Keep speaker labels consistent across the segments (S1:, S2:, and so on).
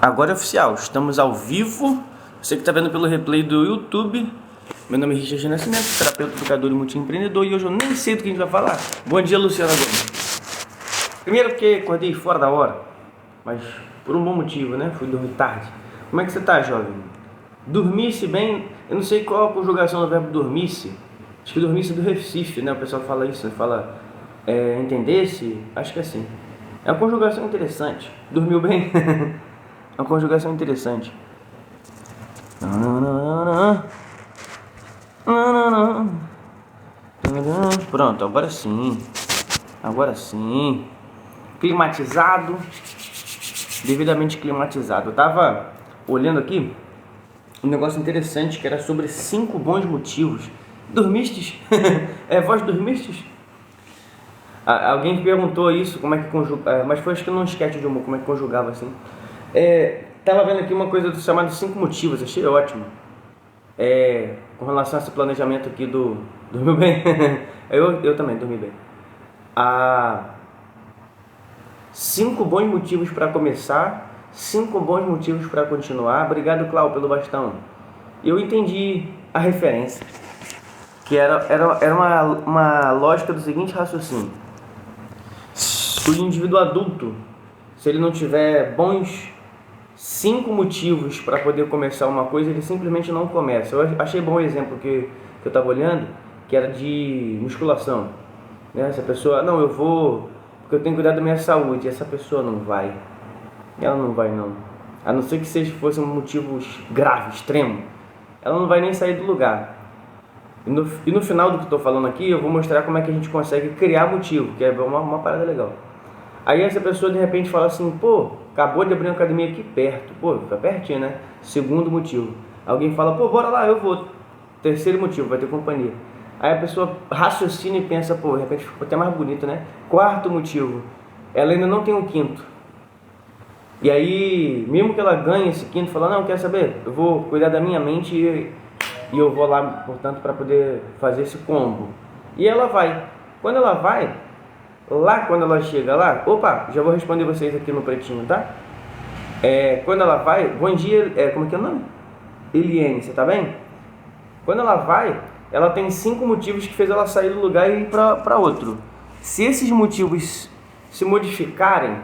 S1: Agora é oficial, estamos ao vivo. Você que está vendo pelo replay do YouTube. Meu nome é Richard Nascimento, terapeuta, educador e multiempreendedor. E hoje eu nem sei do que a gente vai falar. Bom dia, Luciana Gomes. Primeiro porque acordei fora da hora, mas por um bom motivo, né? Fui dormir tarde. Como é que você tá, jovem? Dormisse bem, eu não sei qual a conjugação do verbo dormisse. Acho que dormisse do Recife, né? O pessoal fala isso, fala entendesse, acho que é assim. É uma conjugação interessante. Dormiu bem? É uma conjugação interessante. Pronto, agora sim. Agora sim. Climatizado. Devidamente climatizado. Eu tava olhando aqui um negócio interessante que era sobre 5 bons motivos. Dormistes? Vós dormistes? Alguém perguntou isso, como é que conjuga, mas foi acho que num sketch de humor, como é que conjugava assim. Tava vendo aqui uma coisa chamada 5 motivos, achei ótimo. Com relação a esse planejamento aqui do dormiu bem? eu também dormi bem. 5 bons motivos para começar, 5 bons motivos para continuar. Obrigado, Cláudio, pelo bastão. Eu entendi a referência, que era uma lógica do seguinte raciocínio: o indivíduo adulto, se ele não tiver bons 5 motivos para poder começar uma coisa, ele simplesmente não começa. Eu achei bom o exemplo que eu estava olhando, que era de musculação, né? Essa pessoa, não, eu vou porque eu tenho que cuidar da minha saúde. Essa pessoa não vai, ela não vai não, a não ser que fosse um motivo grave, extremo, ela não vai nem sair do lugar. E no final do que estou falando aqui, eu vou mostrar como é que a gente consegue criar motivo, que é uma parada legal. Aí essa pessoa de repente fala assim, pô, acabou de abrir uma academia aqui perto. Pô, fica pertinho, né? Segundo motivo. Alguém fala, pô, bora lá, eu vou. Terceiro motivo, vai ter companhia. Aí a pessoa raciocina e pensa, pô, de repente ficou até mais bonito, né? Quarto motivo, ela ainda não tem um quinto. E aí, mesmo que ela ganhe esse quinto, fala, não, quer saber? Eu vou cuidar da minha mente e eu vou lá, portanto, para poder fazer esse combo. E ela vai. Quando ela vai, quando ela chega lá, opa, já vou responder vocês aqui no pretinho, tá? Quando ela vai, bom dia, como é que é o nome? Eliane, você tá bem? Quando ela vai, ela tem 5 motivos que fez ela sair do lugar e ir para outro. Se esses motivos se modificarem,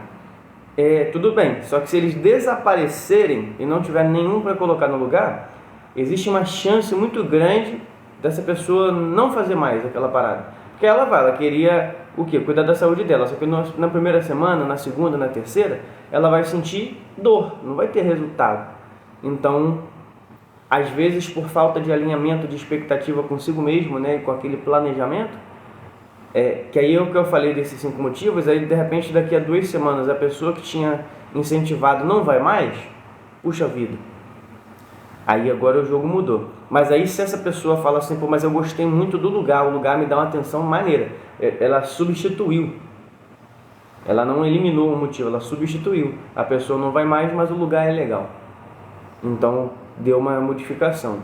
S1: tudo bem. Só que se eles desaparecerem e não tiver nenhum para colocar no lugar, existe uma chance muito grande dessa pessoa não fazer mais aquela parada. Porque ela queria o quê? Cuidar da saúde dela. Só que na primeira semana, na segunda, na terceira, ela vai sentir dor, não vai ter resultado. Então, às vezes, por falta de alinhamento de expectativa consigo mesmo, né, com aquele planejamento, que aí é o que eu falei desses 5 motivos, aí de repente daqui a 2 semanas a pessoa que tinha incentivado não vai mais, puxa vida. Aí agora o jogo mudou. Mas aí se essa pessoa fala assim, pô, mas eu gostei muito do lugar, o lugar me dá uma atenção maneira, ela substituiu, ela não eliminou o motivo, ela substituiu. A pessoa não vai mais, mas o lugar é legal. Então deu uma modificação.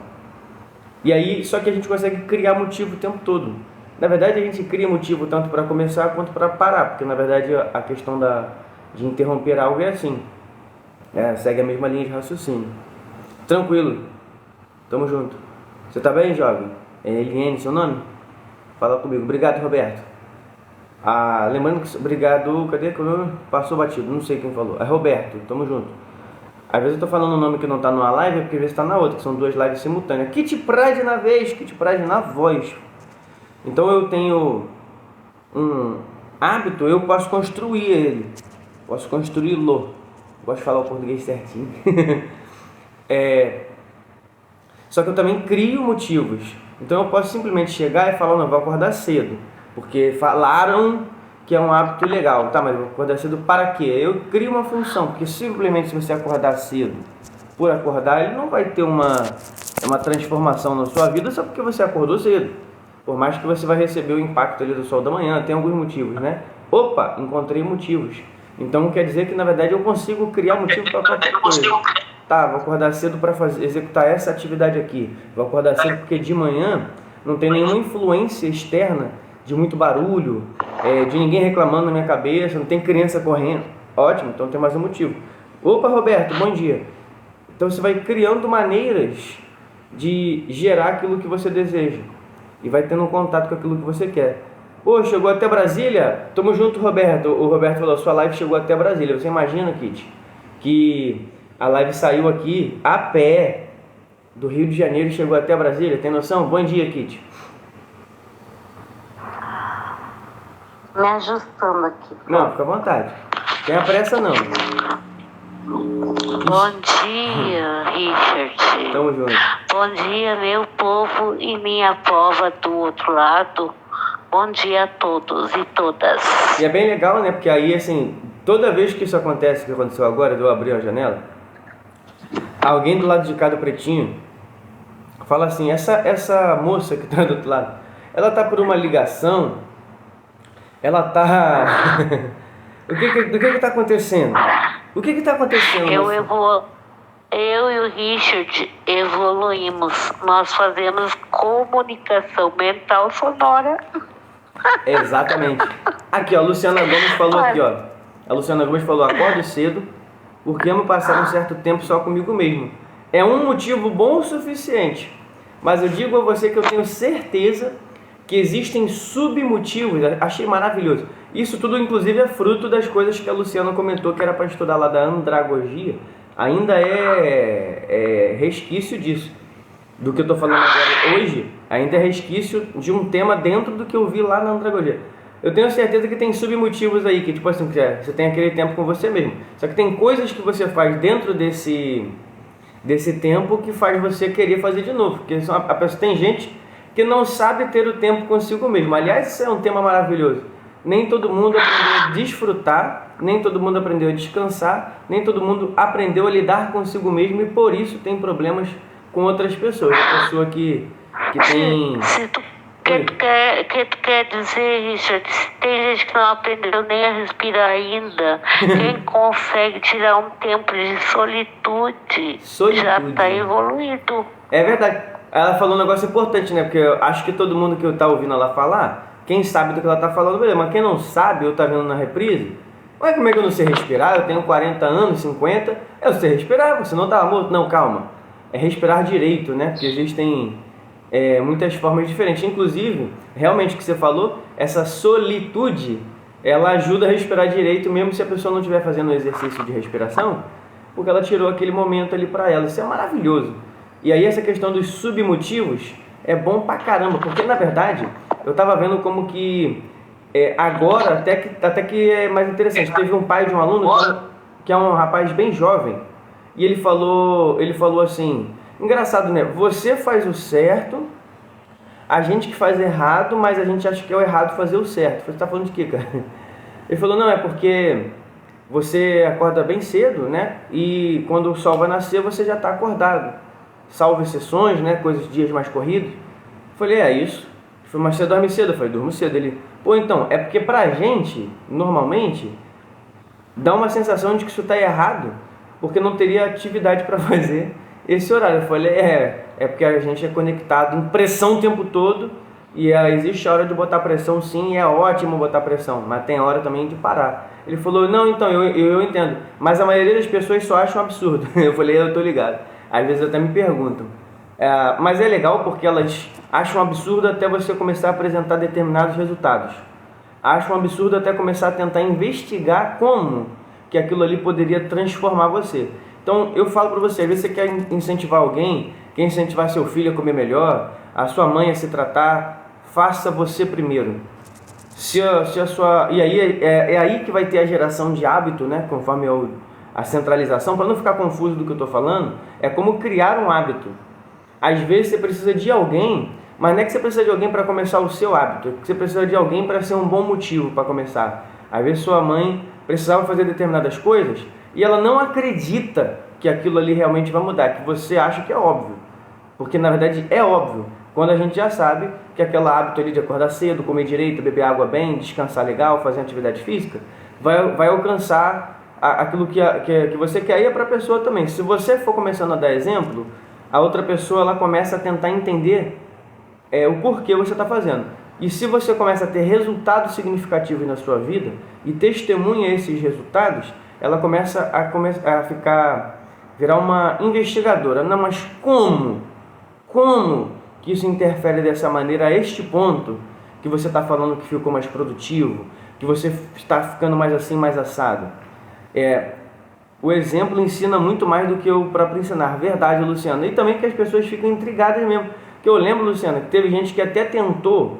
S1: E aí, só que a gente consegue criar motivo o tempo todo. Na verdade a gente cria motivo tanto para começar quanto para parar, porque na verdade a questão de interromper algo é assim, segue a mesma linha de raciocínio. Tranquilo, tamo junto. Você tá bem, jovem? Eliane, seu nome? Fala comigo. Obrigado, Roberto. Lembrando que... Obrigado, cadê? Passou batido, não sei quem falou. Roberto, tamo junto. Às vezes eu tô falando um nome que não tá numa live, porque às vezes tá na outra, que são 2 lives simultâneas. Kit Pride na vez, Kit Pride na voz. Então eu tenho um hábito, eu posso construir ele. Posso construí-lo. Gosto de falar o português certinho. Só que eu também crio motivos. Então eu posso simplesmente chegar e falar, não, eu vou acordar cedo, porque falaram que é um hábito legal. Tá, mas eu vou acordar cedo para quê? Eu crio uma função, porque simplesmente se você acordar cedo por acordar, ele não vai ter uma transformação na sua vida só porque você acordou cedo. Por mais que você vai receber o impacto ali do sol da manhã, tem alguns motivos, né? Opa, encontrei motivos. Então quer dizer que na verdade eu consigo criar motivo para qualquer coisa. Tá, vou acordar cedo para executar essa atividade aqui. Vou acordar cedo porque de manhã não tem nenhuma influência externa de muito barulho, de ninguém reclamando na minha cabeça, não tem criança correndo. Ótimo, então tem mais um motivo. Opa, Roberto, bom dia. Então você vai criando maneiras de gerar aquilo que você deseja e vai tendo um contato com aquilo que você quer. Pô, chegou até Brasília? Tamo junto, Roberto. O Roberto falou, sua live chegou até Brasília. Você imagina, Kit, que a live saiu aqui a pé do Rio de Janeiro e chegou até Brasília? Tem noção? Bom dia, Kit.
S2: Me ajustando aqui.
S1: Não, fica à vontade. Tenha pressa não.
S2: Bom dia, Richard.
S1: Tamo junto.
S2: Bom dia, meu povo e minha pova do outro lado. Bom dia a todos e todas.
S1: E é bem legal, né? Porque aí, assim, toda vez que isso acontece, que aconteceu agora, eu abri a janela, alguém do lado de cá do pretinho fala assim, essa moça que tá do outro lado, ela tá por uma ligação, ela tá... do que tá acontecendo? O que tá acontecendo?
S2: Eu e o Richard evoluímos. Nós fazemos comunicação mental sonora.
S1: Exatamente. Aqui, ó, a Luciana Gomes falou aqui, ó. A Luciana Gomes falou, acordo cedo porque amo passar um certo tempo só comigo mesmo. É um motivo bom o suficiente, mas eu digo a você que eu tenho certeza que existem submotivos. Achei maravilhoso. Isso tudo, inclusive, é fruto das coisas que a Luciana comentou que era para estudar lá da andragogia. Ainda é resquício disso. Do que eu estou falando agora hoje, ainda é resquício de um tema dentro do que eu vi lá na andragogia. Eu tenho certeza que tem submotivos aí, que tipo assim, você tem aquele tempo com você mesmo. Só que tem coisas que você faz dentro desse tempo que faz você querer fazer de novo. Porque a pessoa, tem gente que não sabe ter o tempo consigo mesmo. Aliás, isso é um tema maravilhoso. Nem todo mundo aprendeu a desfrutar, nem todo mundo aprendeu a descansar, nem todo mundo aprendeu a lidar consigo mesmo e por isso tem problemas com outras pessoas. A pessoa que tem...
S2: que tu quer dizer, Richard? Tem gente que não aprendeu nem a respirar ainda. Quem consegue tirar um tempo de solitude já está evoluído.
S1: É verdade. Ela falou um negócio importante, né? Porque eu acho que todo mundo que está ouvindo ela falar, quem sabe do que ela está falando, beleza. Mas quem não sabe ou está vendo na reprise, ué, como é que eu não sei respirar? Eu tenho 40 anos, 50, eu sei respirar, você não está morto. Não, calma. É respirar direito, né? Porque existem muitas formas diferentes. Inclusive, realmente o que você falou, essa solitude, ela ajuda a respirar direito, mesmo se a pessoa não estiver fazendo um exercício de respiração, porque ela tirou aquele momento ali para ela. Isso é maravilhoso. E aí essa questão dos submotivos é bom pra caramba, porque na verdade eu tava vendo como que agora até que é mais interessante. Teve um pai de um aluno que é um rapaz bem jovem e ele falou assim, engraçado, né? Você faz o certo, a gente que faz errado, mas a gente acha que é o errado fazer o certo. Você tá falando de quê, cara? Ele falou, não, é porque você acorda bem cedo, né? E quando o sol vai nascer você já está acordado. Salvo exceções, né? Coisas, dias mais corridos. Eu falei, é isso. Ele falou, mas você dorme cedo? Eu falei, durmo cedo. Ele, pô, então, é porque pra gente, normalmente, dá uma sensação de que isso está errado, porque não teria atividade para fazer esse horário. Eu falei, é porque a gente é conectado em pressão o tempo todo, e existe a hora de botar pressão sim, e é ótimo botar pressão, mas tem a hora também de parar. Ele falou, não, então, eu entendo, mas a maioria das pessoas só acham um absurdo. Eu falei, eu tô ligado. Às vezes até me perguntam. Mas é legal porque elas acham um absurdo até você começar a apresentar determinados resultados. Acham um absurdo até começar a tentar investigar como que aquilo ali poderia transformar você. Então eu falo para você, às vezes você quer incentivar alguém, quer incentivar seu filho a comer melhor, a sua mãe a se tratar, faça você primeiro. E aí é aí que vai ter a geração de hábito, né? Conforme a centralização, para não ficar confuso do que eu estou falando, é como criar um hábito. Às vezes você precisa de alguém, mas não é que você precisa de alguém para começar o seu hábito, é que você precisa de alguém para ser um bom motivo para começar. Às vezes sua mãe precisava fazer determinadas coisas e ela não acredita que aquilo ali realmente vai mudar, que você acha que é óbvio. Porque na verdade é óbvio, quando a gente já sabe que aquele hábito ali de acordar cedo, comer direito, beber água bem, descansar legal, fazer atividade física, vai alcançar aquilo que você quer. E é para a pessoa também. Se você for começando a dar exemplo, a outra pessoa ela começa a tentar entender o porquê você está fazendo. E se você começa a ter resultados significativos na sua vida e testemunha esses resultados, ela começa a virar uma investigadora. Não, mas como? Como que isso interfere dessa maneira a este ponto que você está falando que ficou mais produtivo, que você está ficando mais assim, mais assado? O exemplo ensina muito mais do que o próprio ensinar. Verdade, Luciano. E também que as pessoas ficam intrigadas mesmo. Que eu lembro, Luciano, que teve gente que até tentou.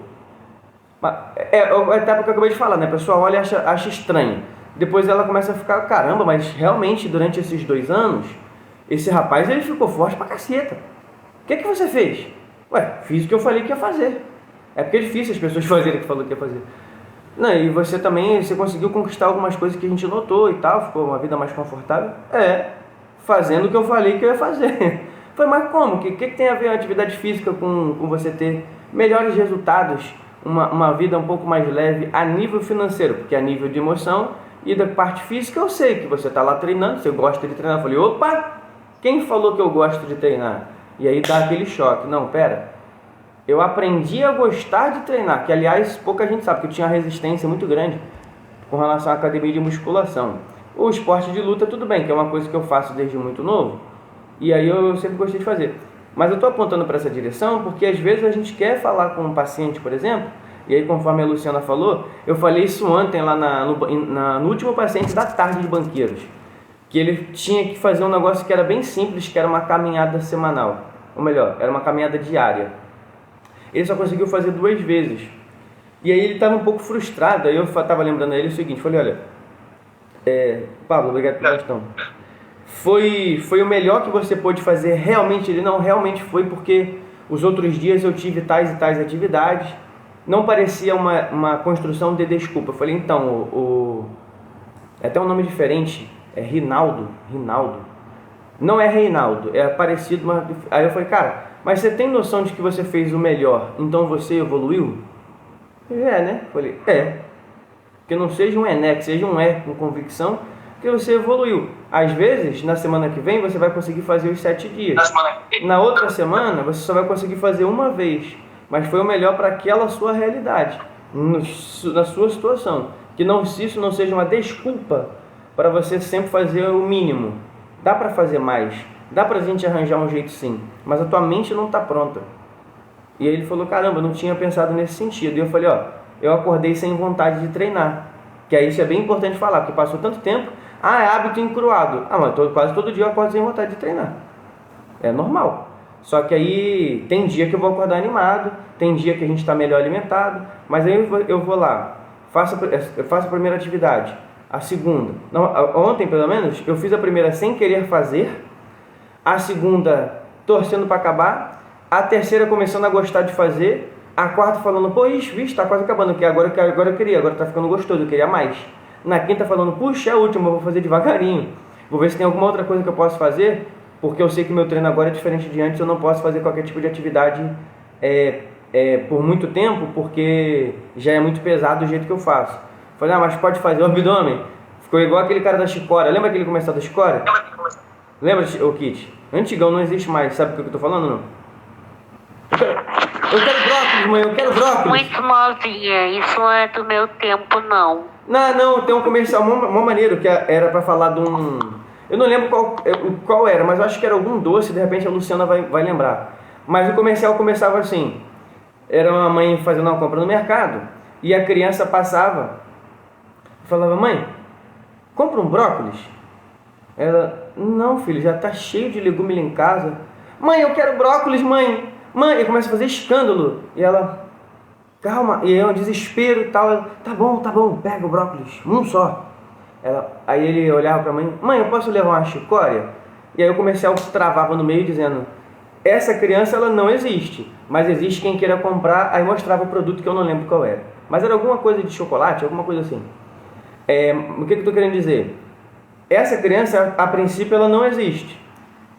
S1: É a etapa que eu acabei de falar, né? A pessoa olha e acha estranho. Depois ela começa a ficar, caramba, mas realmente durante esses 2 anos, esse rapaz ele ficou forte pra caceta. O que você fez? Ué, fiz o que eu falei que ia fazer. É porque é difícil as pessoas fazerem o que falou que ia fazer. Não, e você também, você conseguiu conquistar algumas coisas que a gente notou e tal, ficou uma vida mais confortável? Fazendo o que eu falei que eu ia fazer. Foi, mas como? O que tem a ver a atividade física com você ter melhores resultados, uma vida um pouco mais leve a nível financeiro? Porque a nível de emoção e da parte física eu sei que você está lá treinando, você gosta de treinar. Eu falei, opa, quem falou que eu gosto de treinar? E aí dá aquele choque. Não, pera, eu aprendi a gostar de treinar, que aliás pouca gente sabe que eu tinha uma resistência muito grande com relação à academia de musculação. O esporte de luta tudo bem, que é uma coisa que eu faço desde muito novo, e aí eu sempre gostei de fazer. Mas eu estou apontando para essa direção porque às vezes a gente quer falar com um paciente, por exemplo, e aí conforme a Luciana falou, eu falei isso ontem lá no último paciente da tarde de banqueiros, que ele tinha que fazer um negócio que era bem simples, que era uma caminhada semanal, ou melhor, era uma caminhada diária. Ele só conseguiu fazer 2 vezes. E aí ele estava um pouco frustrado. Aí eu estava lembrando a ele o seguinte, falei, olha, Pablo, obrigado pela questão. Foi o melhor que você pôde fazer realmente? Ele não, realmente foi, porque os outros dias eu tive tais e tais atividades. Não parecia uma construção de desculpa. Eu falei, então, é até um nome diferente, é Rinaldo. Não é Reinaldo, é parecido, mas... Aí eu falei, cara, mas você tem noção de que você fez o melhor, então você evoluiu? Né? Falei, que não seja um né, que seja um com convicção, que você evoluiu. Às vezes, na semana que vem, você vai conseguir fazer os 7 dias. Na outra semana, você só vai conseguir fazer uma vez, mas foi o melhor para aquela sua realidade, na sua situação. Que isso não seja uma desculpa para você sempre fazer o mínimo. Dá para fazer mais. Dá pra gente arranjar um jeito sim, mas a tua mente não tá pronta. E aí ele falou, caramba, eu não tinha pensado nesse sentido. E eu falei, eu acordei sem vontade de treinar. Que aí isso é bem importante falar, porque passou tanto tempo, é hábito encruado. Mas quase todo dia eu acordo sem vontade de treinar. É normal. Só que aí tem dia que eu vou acordar animado, tem dia que a gente está melhor alimentado, mas aí eu vou lá, eu faço a primeira atividade, a segunda. Não, ontem pelo menos, eu fiz a primeira sem querer fazer, a segunda torcendo para acabar, a terceira começando a gostar de fazer, a quarta falando, pô, vixe, tá quase acabando, que agora eu queria, agora tá ficando gostoso, eu queria mais. Na quinta falando, puxa, é a última, eu vou fazer devagarinho, vou ver se tem alguma outra coisa que eu posso fazer, porque eu sei que meu treino agora é diferente de antes, eu não posso fazer qualquer tipo de atividade por muito tempo, porque já é muito pesado o jeito que eu faço. Falei, mas pode fazer o abdômen, ficou igual aquele cara da chicória, lembra aquele comercial da chicória? Lembra, o Kit? Antigão, não existe mais, sabe o que eu tô falando, não? Eu quero brócolis, mãe, eu quero brócolis.
S2: Muito novinha, isso não é do meu tempo, não.
S1: Não, tem um comercial mó maneiro, que era pra falar de um... Eu não lembro qual era, mas eu acho que era algum doce, de repente a Luciana vai lembrar. Mas o comercial começava assim, era uma mãe fazendo uma compra no mercado, e a criança passava, falava, mãe, compra um brócolis? Ela, não filho, já tá cheio de legume lá em casa. Mãe, eu quero brócolis, mãe. Mãe, e começa a fazer escândalo. E ela, calma, e é um desespero e tal. Ela, tá bom, pega o brócolis, um só. Aí ele olhava pra mãe, mãe, eu posso levar uma chicória? E aí o comercial travava no meio dizendo, essa criança ela não existe, mas existe quem queira comprar. Aí mostrava o produto que eu não lembro qual era, mas era alguma coisa de chocolate, alguma coisa assim. O que eu tô querendo dizer? Essa criança, a princípio, ela não existe.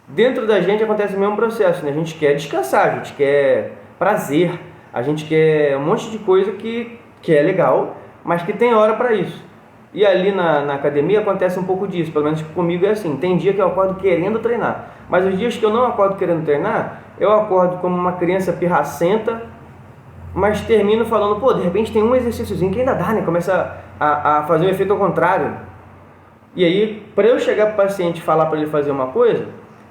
S1: Dentro da gente acontece o mesmo processo, né? A gente quer descansar, a gente quer prazer, a gente quer um monte de coisa que é legal, mas que tem hora para isso. E ali na academia acontece um pouco disso, pelo menos comigo é assim. Tem dia que eu acordo querendo treinar, mas os dias que eu não acordo querendo treinar, eu acordo como uma criança pirracenta, mas termino falando, pô, de repente tem um exercíciozinho que ainda dá, né? Começa a fazer um efeito ao contrário. E aí, para eu chegar para o paciente e falar para ele fazer uma coisa,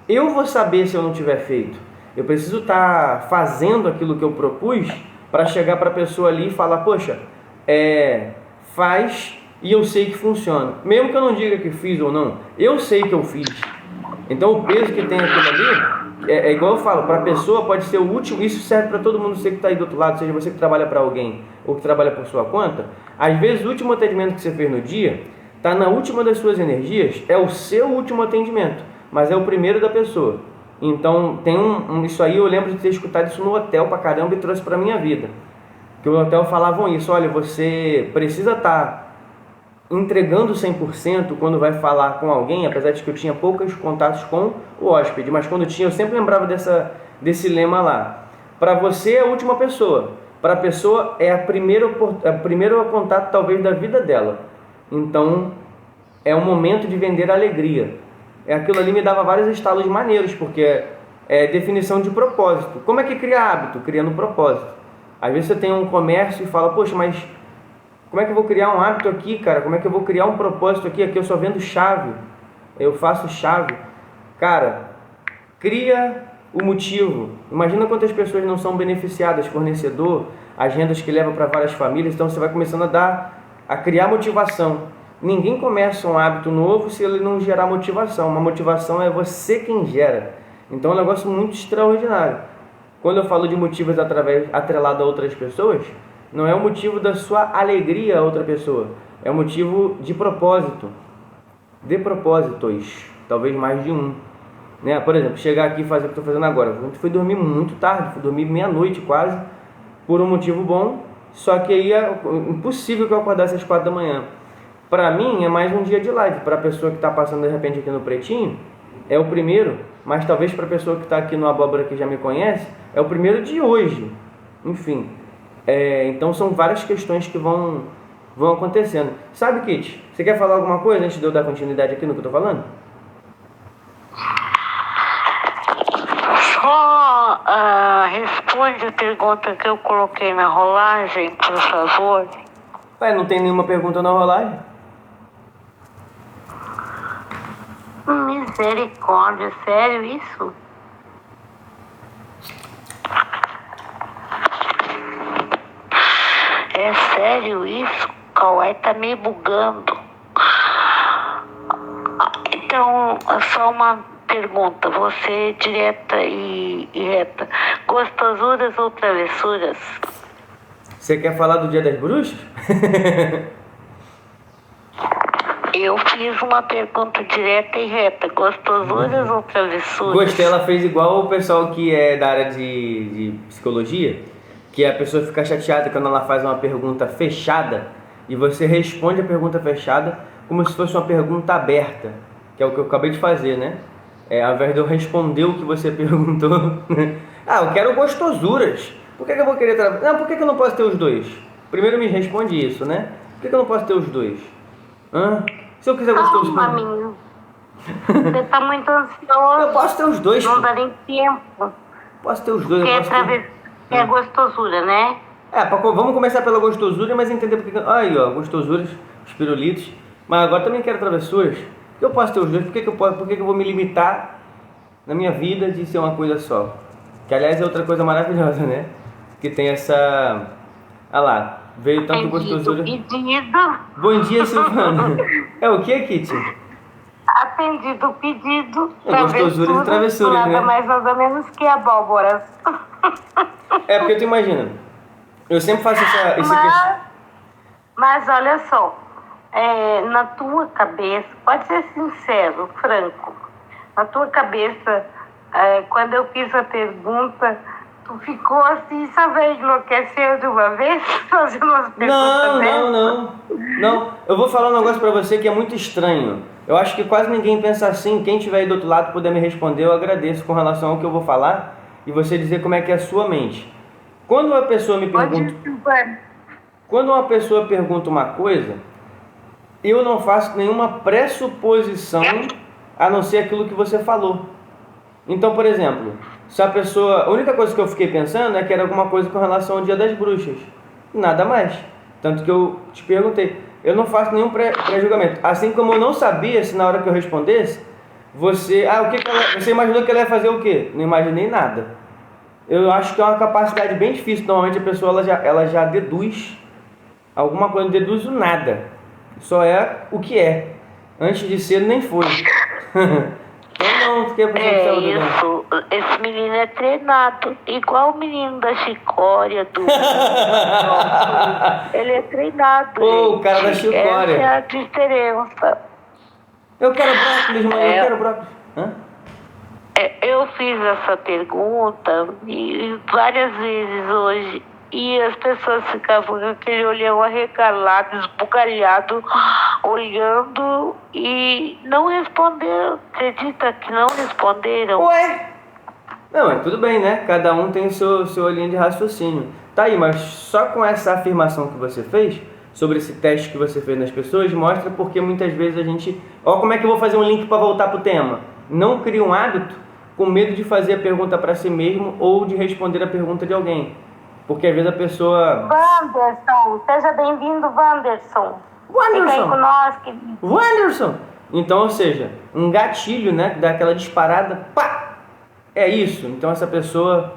S1: eu vou saber se eu não tiver feito. Eu preciso estar fazendo aquilo que eu propus para chegar para a pessoa ali e falar, poxa, faz e eu sei que funciona. Mesmo que eu não diga que fiz ou não, eu sei que eu fiz. Então o peso que tem aquilo ali, é igual eu falo, para a pessoa pode ser o último, isso serve para todo mundo, você que está aí do outro lado, seja você que trabalha para alguém ou que trabalha por sua conta, às vezes o último atendimento que você fez no dia, está na última das suas energias, é o seu último atendimento, mas é o primeiro da pessoa. Então tem isso aí, eu lembro de ter escutado isso no hotel pra caramba e trouxe pra minha vida. Que o hotel falavam isso, olha, você precisa estar entregando 100% quando vai falar com alguém, apesar de que eu tinha poucos contatos com o hóspede, mas quando tinha, eu sempre lembrava desse lema lá. Para você é a última pessoa, para a pessoa é a primeiro contato talvez da vida dela. Então é um momento de vender alegria. Aquilo ali me dava vários estalos maneiros, porque é definição de propósito. Como é que cria hábito? Criando propósito. Às vezes você tem um comércio e fala, poxa, mas como é que eu vou criar um hábito aqui, cara? Como é que eu vou criar um propósito aqui? Aqui eu só vendo chave, eu faço chave. Cara, cria o motivo. Imagina quantas pessoas não são beneficiadas, fornecedor, agendas que levam para várias famílias, então você vai começando a criar motivação. Ninguém começa um hábito novo se ele não gerar motivação. Uma motivação é você quem gera. Então é um negócio muito extraordinário. Quando eu falo de motivos atrelado a outras pessoas, não é o motivo da sua alegria a outra pessoa. É o motivo de propósito. De propósitos. Talvez mais de um. Né? Por exemplo, chegar aqui e fazer o que estou fazendo agora. Eu fui dormir muito tarde, fui dormir meia-noite quase, por um motivo bom. Só que aí é impossível que eu acordasse às 4 da manhã. Para mim é mais um dia de live. Para a pessoa que está passando de repente aqui no Pretinho, é o primeiro. Mas talvez para a pessoa que está aqui no Abóbora que já me conhece, é o primeiro de hoje. Enfim. Então são várias questões que vão acontecendo. Sabe, Kit? Você quer falar alguma coisa antes de eu dar continuidade aqui no que eu estou falando?
S2: Só responde a pergunta que eu coloquei na rolagem, por favor.
S1: Não tem nenhuma pergunta na rolagem?
S2: Misericórdia, sério isso? É sério isso? O Kawai tá me bugando. Então, só uma pergunta, você direta e reta. Gostosuras ou travessuras?
S1: Você quer falar do Dia das Bruxas?
S2: Eu fiz uma pergunta direta e reta. Gostosuras ou travessuras?
S1: Gostei, ela fez igual o pessoal que é da área de psicologia, que a pessoa fica chateada quando ela faz uma pergunta fechada e você responde a pergunta fechada como se fosse uma pergunta aberta, que é o que eu acabei de fazer, né? Ao invés de eu responder o que você perguntou. Eu quero gostosuras. Por que eu vou querer Não, por que eu não posso ter os dois? Primeiro me responde isso, né? Por que eu não posso ter os dois? Se eu quiser gostoso.
S2: Calma, menino. Você tá muito ansioso.
S1: Eu posso ter os dois.
S2: Não dá nem tempo.
S1: Posso ter os dois.
S2: É gostosura, né?
S1: Vamos começar pela gostosura, mas entender porque... Aí, ó, gostosuras, os pirulitos. Mas agora também quero travessuras. Por que eu posso ter os dois? Por que eu vou me limitar na minha vida de ser uma coisa só? Que, aliás, é outra coisa maravilhosa, né? Que tem essa... Olha lá, veio tanto gostosura...
S2: Pedido.
S1: Bom dia, Silvana. É o que, Kitty?
S2: Atendido o pedido.
S1: Gostosuras e travessuras,
S2: nada
S1: né?
S2: Nada mais, nada menos que abóboras.
S1: Porque tu imagina, eu sempre faço
S2: mas olha só, na tua cabeça, pode ser sincero, franco, na tua cabeça, quando eu fiz a pergunta, tu ficou assim, sabe, enlouqueceu de uma vez, fazendo umas perguntas.
S1: Não, eu vou falar um negócio pra você que é muito estranho. Eu acho que quase ninguém pensa assim. Quem estiver aí do outro lado puder me responder, eu agradeço com relação ao que eu vou falar e você dizer como é que é a sua mente. Quando uma pessoa me pergunta... Quando uma pessoa pergunta uma coisa, eu não faço nenhuma pressuposição a não ser aquilo que você falou. Então, por exemplo, se a pessoa... A única coisa que eu fiquei pensando é que era alguma coisa com relação ao Dia das Bruxas. Nada mais. Tanto que eu te perguntei. eu não faço nenhum pré-julgamento. Assim como eu não sabia se na hora que eu respondesse, você imaginou que ela ia fazer o quê? Não imaginei nada. Eu acho que é uma capacidade bem difícil. Normalmente a pessoa ela já deduz alguma coisa, não deduz o nada. Só é o que é. Antes de ser, nem foi. Então não, fiquei
S2: pensando isso. Esse menino é treinado, igual o menino da chicória do. Ele é treinado.
S1: O cara da chicória.
S2: Essa é a diferença.
S1: Eu quero brócolis, mãe, eu quero brócolis. Hã?
S2: Eu fiz essa pergunta várias vezes hoje e as pessoas ficavam com aquele olhão arregalado, esbugalhado, olhando e não responderam. Acredita que não responderam?
S1: Ué? Não, mas tudo bem, né? Cada um tem seu olhinho de raciocínio. Tá aí, mas só com essa afirmação que você fez sobre esse teste que você fez nas pessoas, mostra porque muitas vezes a gente... Ó, como é que eu vou fazer um link para voltar pro tema? Não cria um hábito com medo de fazer a pergunta para si mesmo ou de responder a pergunta de alguém. Porque às vezes a pessoa...
S2: Wanderson, seja bem-vindo, Wanderson. Fica aí com nós, querido.
S1: Wanderson! Então, ou seja, um gatilho, né? Dá aquela disparada, pá! É isso. Então essa pessoa,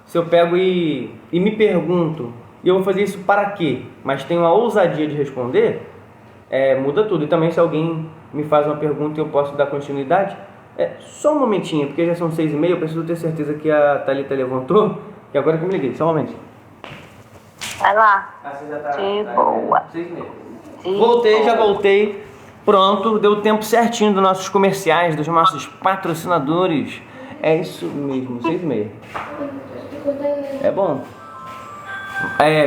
S1: se eu pego e me pergunto, e eu vou fazer isso para quê? Mas tenho a ousadia de responder, muda tudo. E também se alguém me faz uma pergunta e eu posso dar continuidade, só um momentinho, porque já são 6h30, eu preciso ter certeza que a Thalita levantou, que agora que eu me liguei, só um momentinho.
S2: Vai lá.
S1: Você já tá,
S2: de boa.
S1: 6h30. Já voltei. Pronto, deu o tempo certinho dos nossos comerciais, dos nossos patrocinadores. É isso mesmo, 6h30. É bom.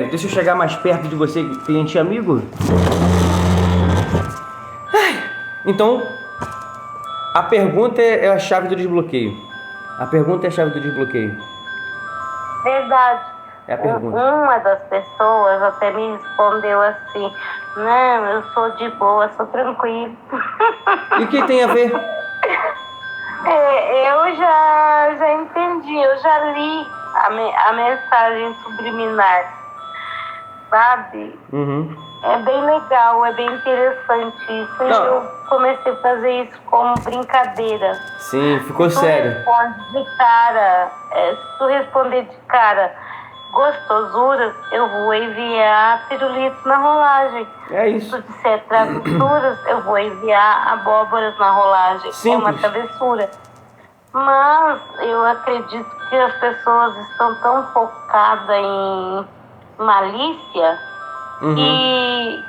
S1: Deixa eu chegar mais perto de você, cliente amigo. Então, a pergunta é a chave do desbloqueio. A pergunta é a chave do desbloqueio.
S2: Verdade.
S1: É a pergunta.
S2: Uma das pessoas até me respondeu assim: não, eu sou de boa, sou tranquilo.
S1: E o que tem a ver?
S2: Eu já entendi, eu já li a mensagem subliminar, sabe?
S1: Uhum.
S2: É bem legal, é bem interessante isso. Eu comecei a fazer isso como brincadeira.
S1: Sim, ficou sério.
S2: Se tu responder de cara gostosuras, eu vou enviar pirulito na rolagem.
S1: É isso.
S2: Se tu disser travessuras, eu vou enviar abóboras na rolagem.
S1: Simples.
S2: É uma travessura. Mas eu acredito que as pessoas estão tão focadas em malícia e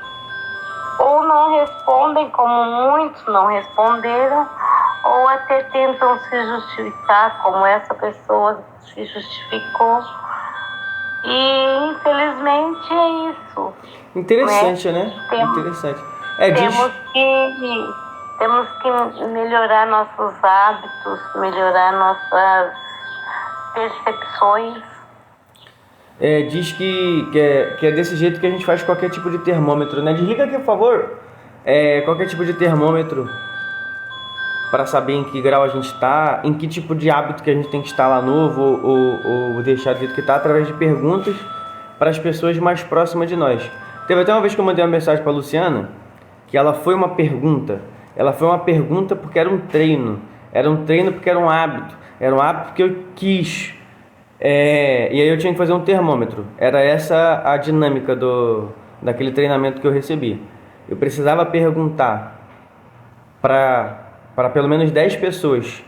S2: ou não respondem, como muitos não responderam, ou até tentam se justificar, como essa pessoa se justificou. E infelizmente é isso.
S1: Interessante, né? Interessante.
S2: Temos que melhorar nossos hábitos, melhorar nossas percepções.
S1: Diz que é desse jeito que a gente faz qualquer tipo de termômetro, né? Desliga aqui, por favor. Qualquer tipo de termômetro para saber em que grau a gente está, em que tipo de hábito que a gente tem que instalar novo ou deixar do jeito que está, através de perguntas para as pessoas mais próximas de nós. Teve até uma vez que eu mandei uma mensagem para a Luciana, que ela foi uma pergunta. Ela foi uma pergunta porque era um treino. Era um treino porque era um hábito. Era um hábito que eu quis. E aí eu tinha que fazer um termômetro. Era essa a dinâmica daquele treinamento que eu recebi. Eu precisava perguntar para pelo menos 10 pessoas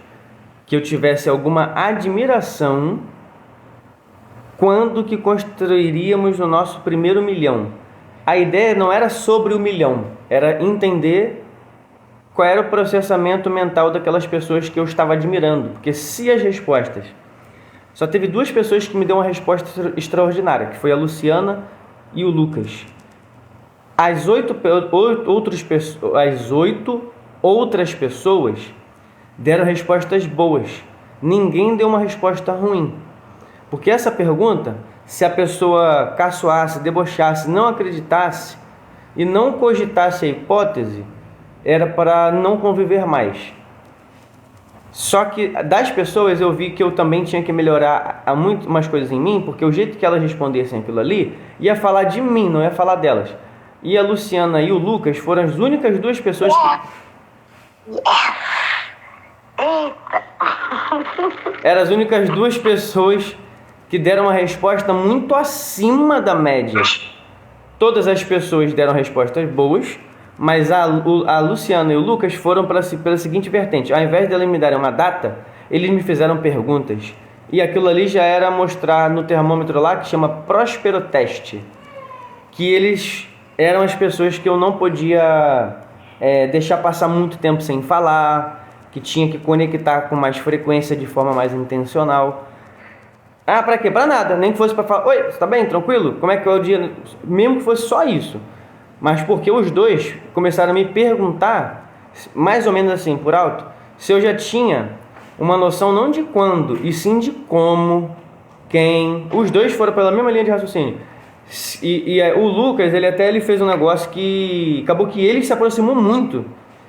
S1: que eu tivesse alguma admiração quando que construiríamos o nosso primeiro milhão. A ideia não era sobre o milhão, era entender qual era o processamento mental daquelas pessoas que eu estava admirando. Porque se as respostas... Só teve 2 pessoas que me deu uma resposta extraordinária, que foi a Luciana e o Lucas. As 8 outras pessoas deram respostas boas. Ninguém deu uma resposta ruim. Porque essa pergunta, se a pessoa caçoasse, debochasse, não acreditasse e não cogitasse a hipótese, era para não conviver mais. Só que das pessoas eu vi que eu também tinha que melhorar muito mais coisas em mim, porque o jeito que elas respondessem aquilo ali ia falar de mim, não ia falar delas. e a Luciana e o Lucas foram as únicas duas pessoas que...
S2: Eita!
S1: Eram as únicas duas pessoas que deram uma resposta muito acima da média. Todas as pessoas deram respostas boas, mas a Luciana e o Lucas foram pela seguinte vertente. Ao invés de eles me darem uma data, eles me fizeram perguntas. E aquilo ali já era mostrar no termômetro lá, que chama Prosperoteste, que eles eram as pessoas que eu não podia deixar passar muito tempo sem falar, que tinha que conectar com mais frequência de forma mais intencional. Ah, pra quê? Pra nada, nem que fosse pra falar: oi, você tá bem? Tranquilo? Como é que é o dia? Mesmo que fosse só isso. Mas porque os dois começaram a me perguntar, mais ou menos assim, por alto, se eu já tinha uma noção não de quando, e sim de como, quem. Os dois foram pela mesma linha de raciocínio. O Lucas, ele fez um negócio que acabou que ele se aproximou muito.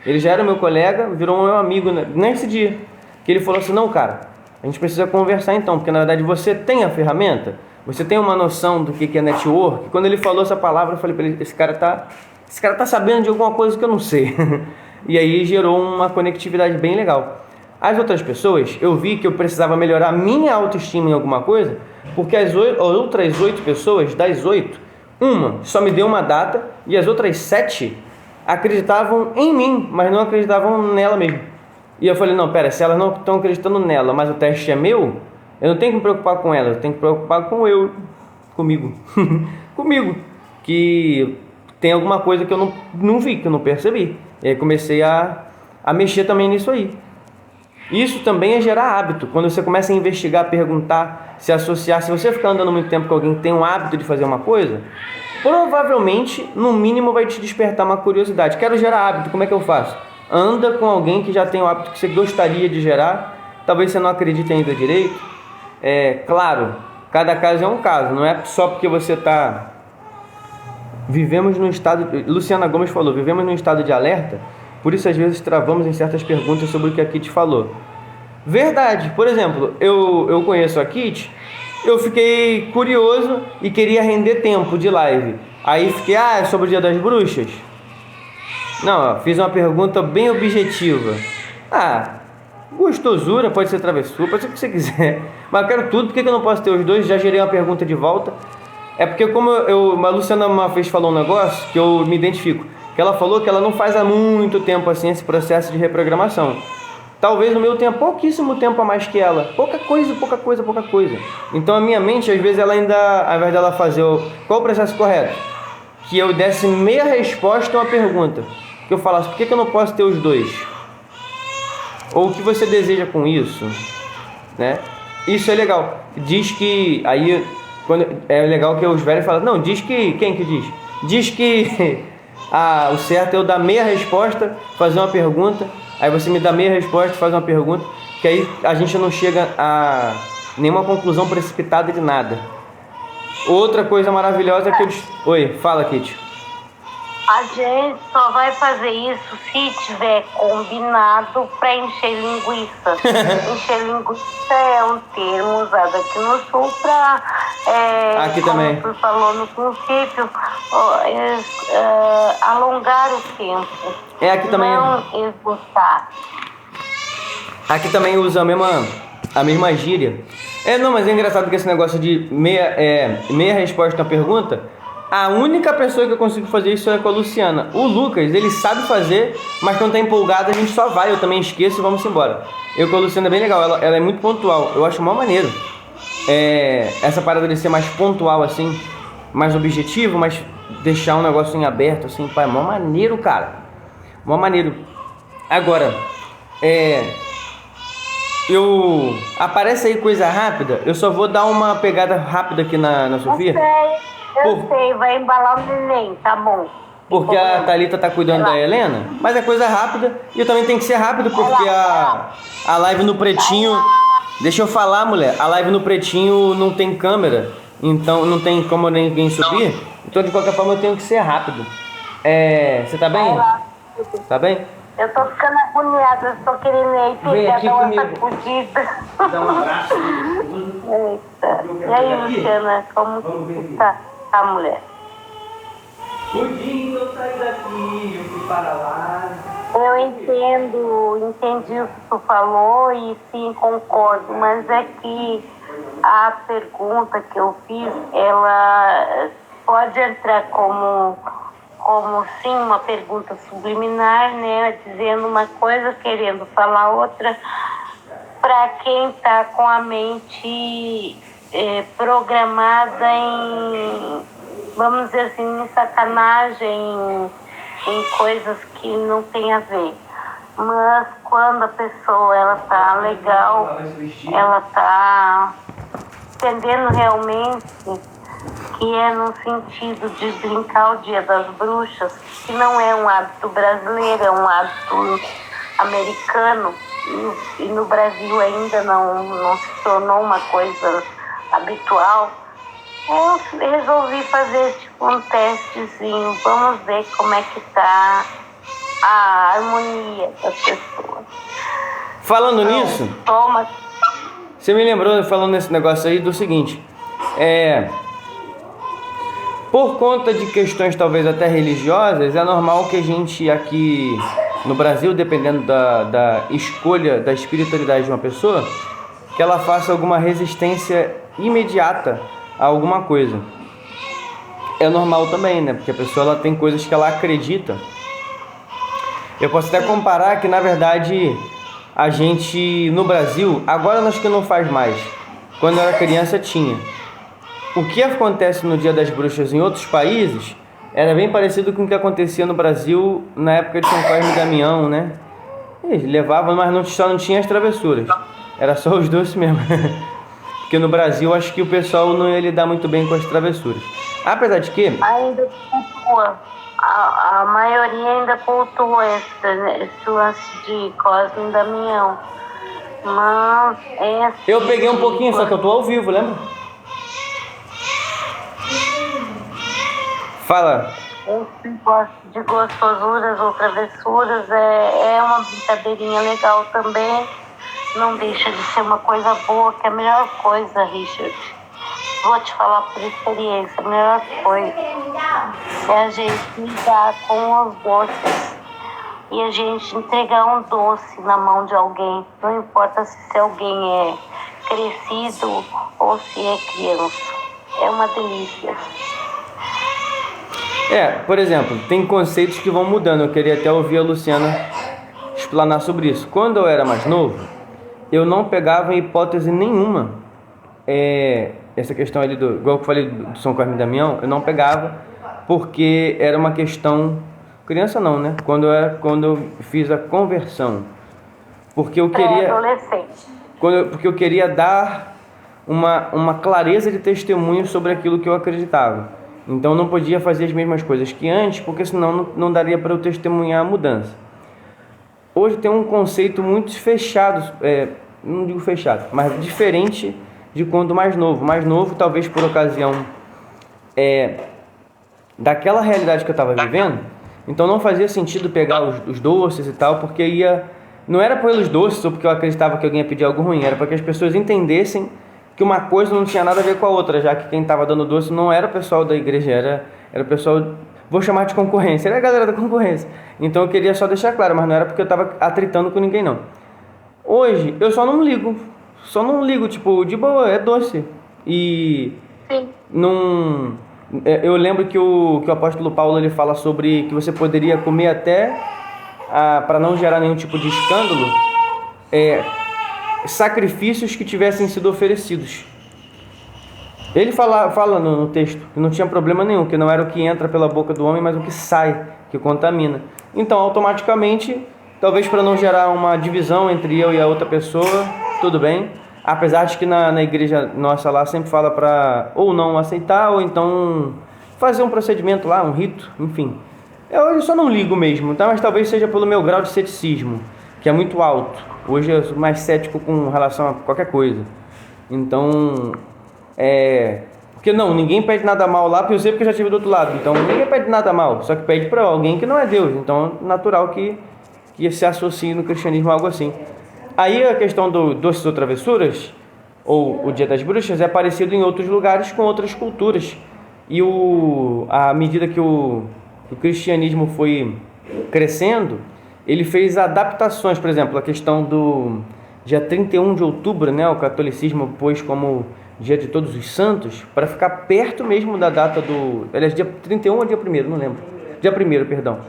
S1: Ele já era meu colega, virou meu amigo nesse dia. Que ele falou assim: não, cara, a gente precisa conversar então, porque na verdade você tem a ferramenta, você tem uma noção do que é network. Quando ele falou essa palavra, eu falei pra ele: esse cara tá sabendo de alguma coisa que eu não sei. E aí gerou uma conectividade bem legal. As outras pessoas, eu vi que eu precisava melhorar minha autoestima em alguma coisa, porque as outras 8 pessoas, das 8, uma só me deu uma data e as outras 7 acreditavam em mim, mas não acreditavam nela mesmo. E eu falei: não, pera, se elas não estão acreditando nela, mas o teste é meu, eu não tenho que me preocupar com elas, eu tenho que me preocupar comigo. Comigo, que tem alguma coisa que eu não vi, que eu não percebi. E aí comecei a mexer também nisso aí. Isso também é gerar hábito. Quando você começa a investigar, perguntar, se associar, se você ficar andando muito tempo com alguém que tem um hábito de fazer uma coisa, provavelmente, no mínimo, vai te despertar uma curiosidade. Quero gerar hábito, como é que eu faço? Anda com alguém que já tem o hábito que você gostaria de gerar. Talvez você não acredite ainda direito. Claro, cada caso é um caso. Não é só porque você está... Vivemos num estado... Luciana Gomes falou: vivemos num estado de alerta. Por isso, às vezes, travamos em certas perguntas sobre o que a Kitty falou. Verdade. Por exemplo, eu conheço a Kitty, eu fiquei curioso e queria render tempo de live. Aí fiquei: é sobre o Dia das Bruxas? Não, fiz uma pergunta bem objetiva. Gostosura, pode ser travessura, pode ser o que você quiser. Mas eu quero tudo, por que eu não posso ter os dois? Já gerei uma pergunta de volta. É porque como a Luciana uma vez falou um negócio que eu me identifico. Que ela falou que ela não faz há muito tempo assim esse processo de reprogramação. Talvez no meu tenha pouquíssimo tempo a mais que ela. Pouca coisa. Então a minha mente, às vezes, ela ainda, ao invés dela fazer qual o processo correto? Que eu desse meia resposta a uma pergunta. Que eu falasse: por que eu não posso ter os dois? Ou o que você deseja com isso? Né? Isso é legal. Diz que... Aí, é legal que os velhos falam: não, diz que... Quem que diz? Diz que... o certo é eu dar meia resposta, fazer uma pergunta, aí você me dá meia resposta, faz uma pergunta, que aí a gente não chega a nenhuma conclusão precipitada de nada. Outra coisa maravilhosa é que eles... Oi, fala, Kitty.
S2: A gente só vai fazer isso se tiver combinado para encher linguiça. Encher linguiça é um termo usado aqui no Sul para,
S1: aqui
S2: como
S1: também.
S2: você falou no princípio, alongar o tempo.
S1: Aqui também.
S2: Não esgotar.
S1: Aqui também usa a mesma gíria. Não, mas é engraçado que esse negócio de meia resposta à pergunta, a única pessoa que eu consigo fazer isso é com a Luciana. O Lucas, ele sabe fazer, mas quando tá empolgado a gente só vai, eu também esqueço e vamos embora. Eu com a Luciana é bem legal, ela é muito pontual, eu acho mó maneiro. Essa parada de ser mais pontual assim, mais objetivo, mas deixar um negócio em aberto assim, pá, é mó maneiro, cara. Mó maneiro. Agora, aparece aí coisa rápida, eu só vou dar uma pegada rápida aqui na Sofia.
S2: Eu sei, vai embalar o neném, tá bom.
S1: Porque a Thalita tá cuidando da Helena, mas é coisa rápida. E eu também tenho que ser rápido, porque a live no Pretinho... Deixa eu falar, mulher. A live no Pretinho não tem câmera, então não tem como ninguém subir. Então, de qualquer forma, eu tenho que ser rápido. Você tá bem? Tá bem?
S2: Eu tô ficando agoniada, tô querendo ir pegar, dar uma sacudida.
S1: Dá um abraço.
S2: Eita. E aí, Luciana, como que tá a mulher?
S1: Pudim, não sai daqui, eu fui para lá.
S2: Eu entendi o que tu falou e sim, concordo, mas é que a pergunta que eu fiz, ela pode entrar como sim, uma pergunta subliminar, né, dizendo uma coisa, querendo falar outra, para quem está com a mente programada em, vamos dizer assim, em sacanagem, em coisas que não tem a ver. Mas quando a pessoa ela tá legal, ela tá entendendo realmente que é no sentido de brincar o Dia das Bruxas, que não é um hábito brasileiro, é um hábito americano, e no Brasil ainda não se tornou uma coisa habitual. Eu resolvi fazer tipo um testezinho, vamos ver como é que tá a harmonia das pessoas.
S1: Falando nisso,
S2: Toma.
S1: você me lembrou, falando nesse negócio aí, do seguinte, por conta de questões talvez até religiosas, é normal que a gente aqui no Brasil, dependendo da escolha da espiritualidade de uma pessoa, que ela faça alguma resistência imediata a alguma coisa. É normal também, né? Porque a pessoa ela tem coisas que ela acredita. Eu posso até comparar que, na verdade, a gente no Brasil, agora nós que não faz mais, quando eu era criança tinha. O que acontece no Dia das Bruxas em outros países era bem parecido com o que acontecia no Brasil na época de São Cosme e Damião, né? Eles levavam, mas só não tinha as travessuras. Era só os doces mesmo. Porque no Brasil acho que o pessoal não ia lidar muito bem com as travessuras. Apesar de que...
S2: Ainda cultua. A maioria ainda cultua esse lance de Cosme e Damião. Mas
S1: eu peguei um pouquinho, só que eu tô ao vivo, lembra? Fala.
S2: Esse negócio de gostosuras ou travessuras é uma brincadeirinha legal também. Não deixa de ser uma coisa boa, que é a melhor coisa, Richard. Vou te falar por experiência, a melhor coisa é a gente lidar com os doces e a gente entregar um doce na mão de alguém. Não importa se alguém é crescido ou se é criança. É uma delícia.
S1: Por exemplo, tem conceitos que vão mudando. Eu queria até ouvir a Luciana explanar sobre isso. Quando eu era mais novo, eu não pegava em hipótese nenhuma essa questão ali igual eu falei do São Cosme e Damião, eu não pegava porque era uma questão, criança não, né? Quando eu fiz a conversão, porque eu queria, porque eu queria dar uma clareza de testemunho sobre aquilo que eu acreditava. Então não podia fazer as mesmas coisas que antes, porque senão não daria para eu testemunhar a mudança. Hoje tem um conceito muito fechado, não digo fechado, mas diferente de quando mais novo. Mais novo, talvez por ocasião daquela realidade que eu estava vivendo, então não fazia sentido pegar os doces e tal, porque não era pelos doces ou porque eu acreditava que alguém ia pedir algo ruim, era para que as pessoas entendessem que uma coisa não tinha nada a ver com a outra, já que quem estava dando doce não era o pessoal da igreja, era o pessoal, vou chamar de concorrência, era a galera da concorrência. Então eu queria só deixar claro, mas não era porque eu estava atritando com ninguém, não. Hoje eu só não ligo, tipo, de boa, é doce. E
S2: sim,
S1: não... Eu lembro que o apóstolo Paulo ele fala sobre que você poderia comer até, para não gerar nenhum tipo de escândalo, sacrifícios que tivessem sido oferecidos. Ele fala no texto que não tinha problema nenhum, que não era o que entra pela boca do homem, mas o que sai, que contamina. Então, automaticamente, talvez para não gerar uma divisão entre eu e a outra pessoa, tudo bem. Apesar de que na igreja nossa lá sempre fala para ou não aceitar, ou então fazer um procedimento lá, um rito, enfim. Eu só não ligo mesmo, tá? Mas talvez seja pelo meu grau de ceticismo, que é muito alto. Hoje eu sou mais cético com relação a qualquer coisa. Então, porque ninguém pede nada mal lá, porque eu sei porque eu já estive do outro lado. Então, ninguém pede nada mal, só que pede para alguém que não é Deus. Então, natural que se associe no cristianismo algo assim. Aí a questão do doces ou travessuras, ou o Dia das Bruxas, é parecido em outros lugares com outras culturas. E à medida que que o cristianismo foi crescendo, ele fez adaptações. Por exemplo, a questão do dia 31 de outubro, né, o catolicismo pôs como dia de Todos os Santos, para ficar perto mesmo da data do... Aliás, dia 31 ou dia 1º, não lembro. Dia 1º, perdão.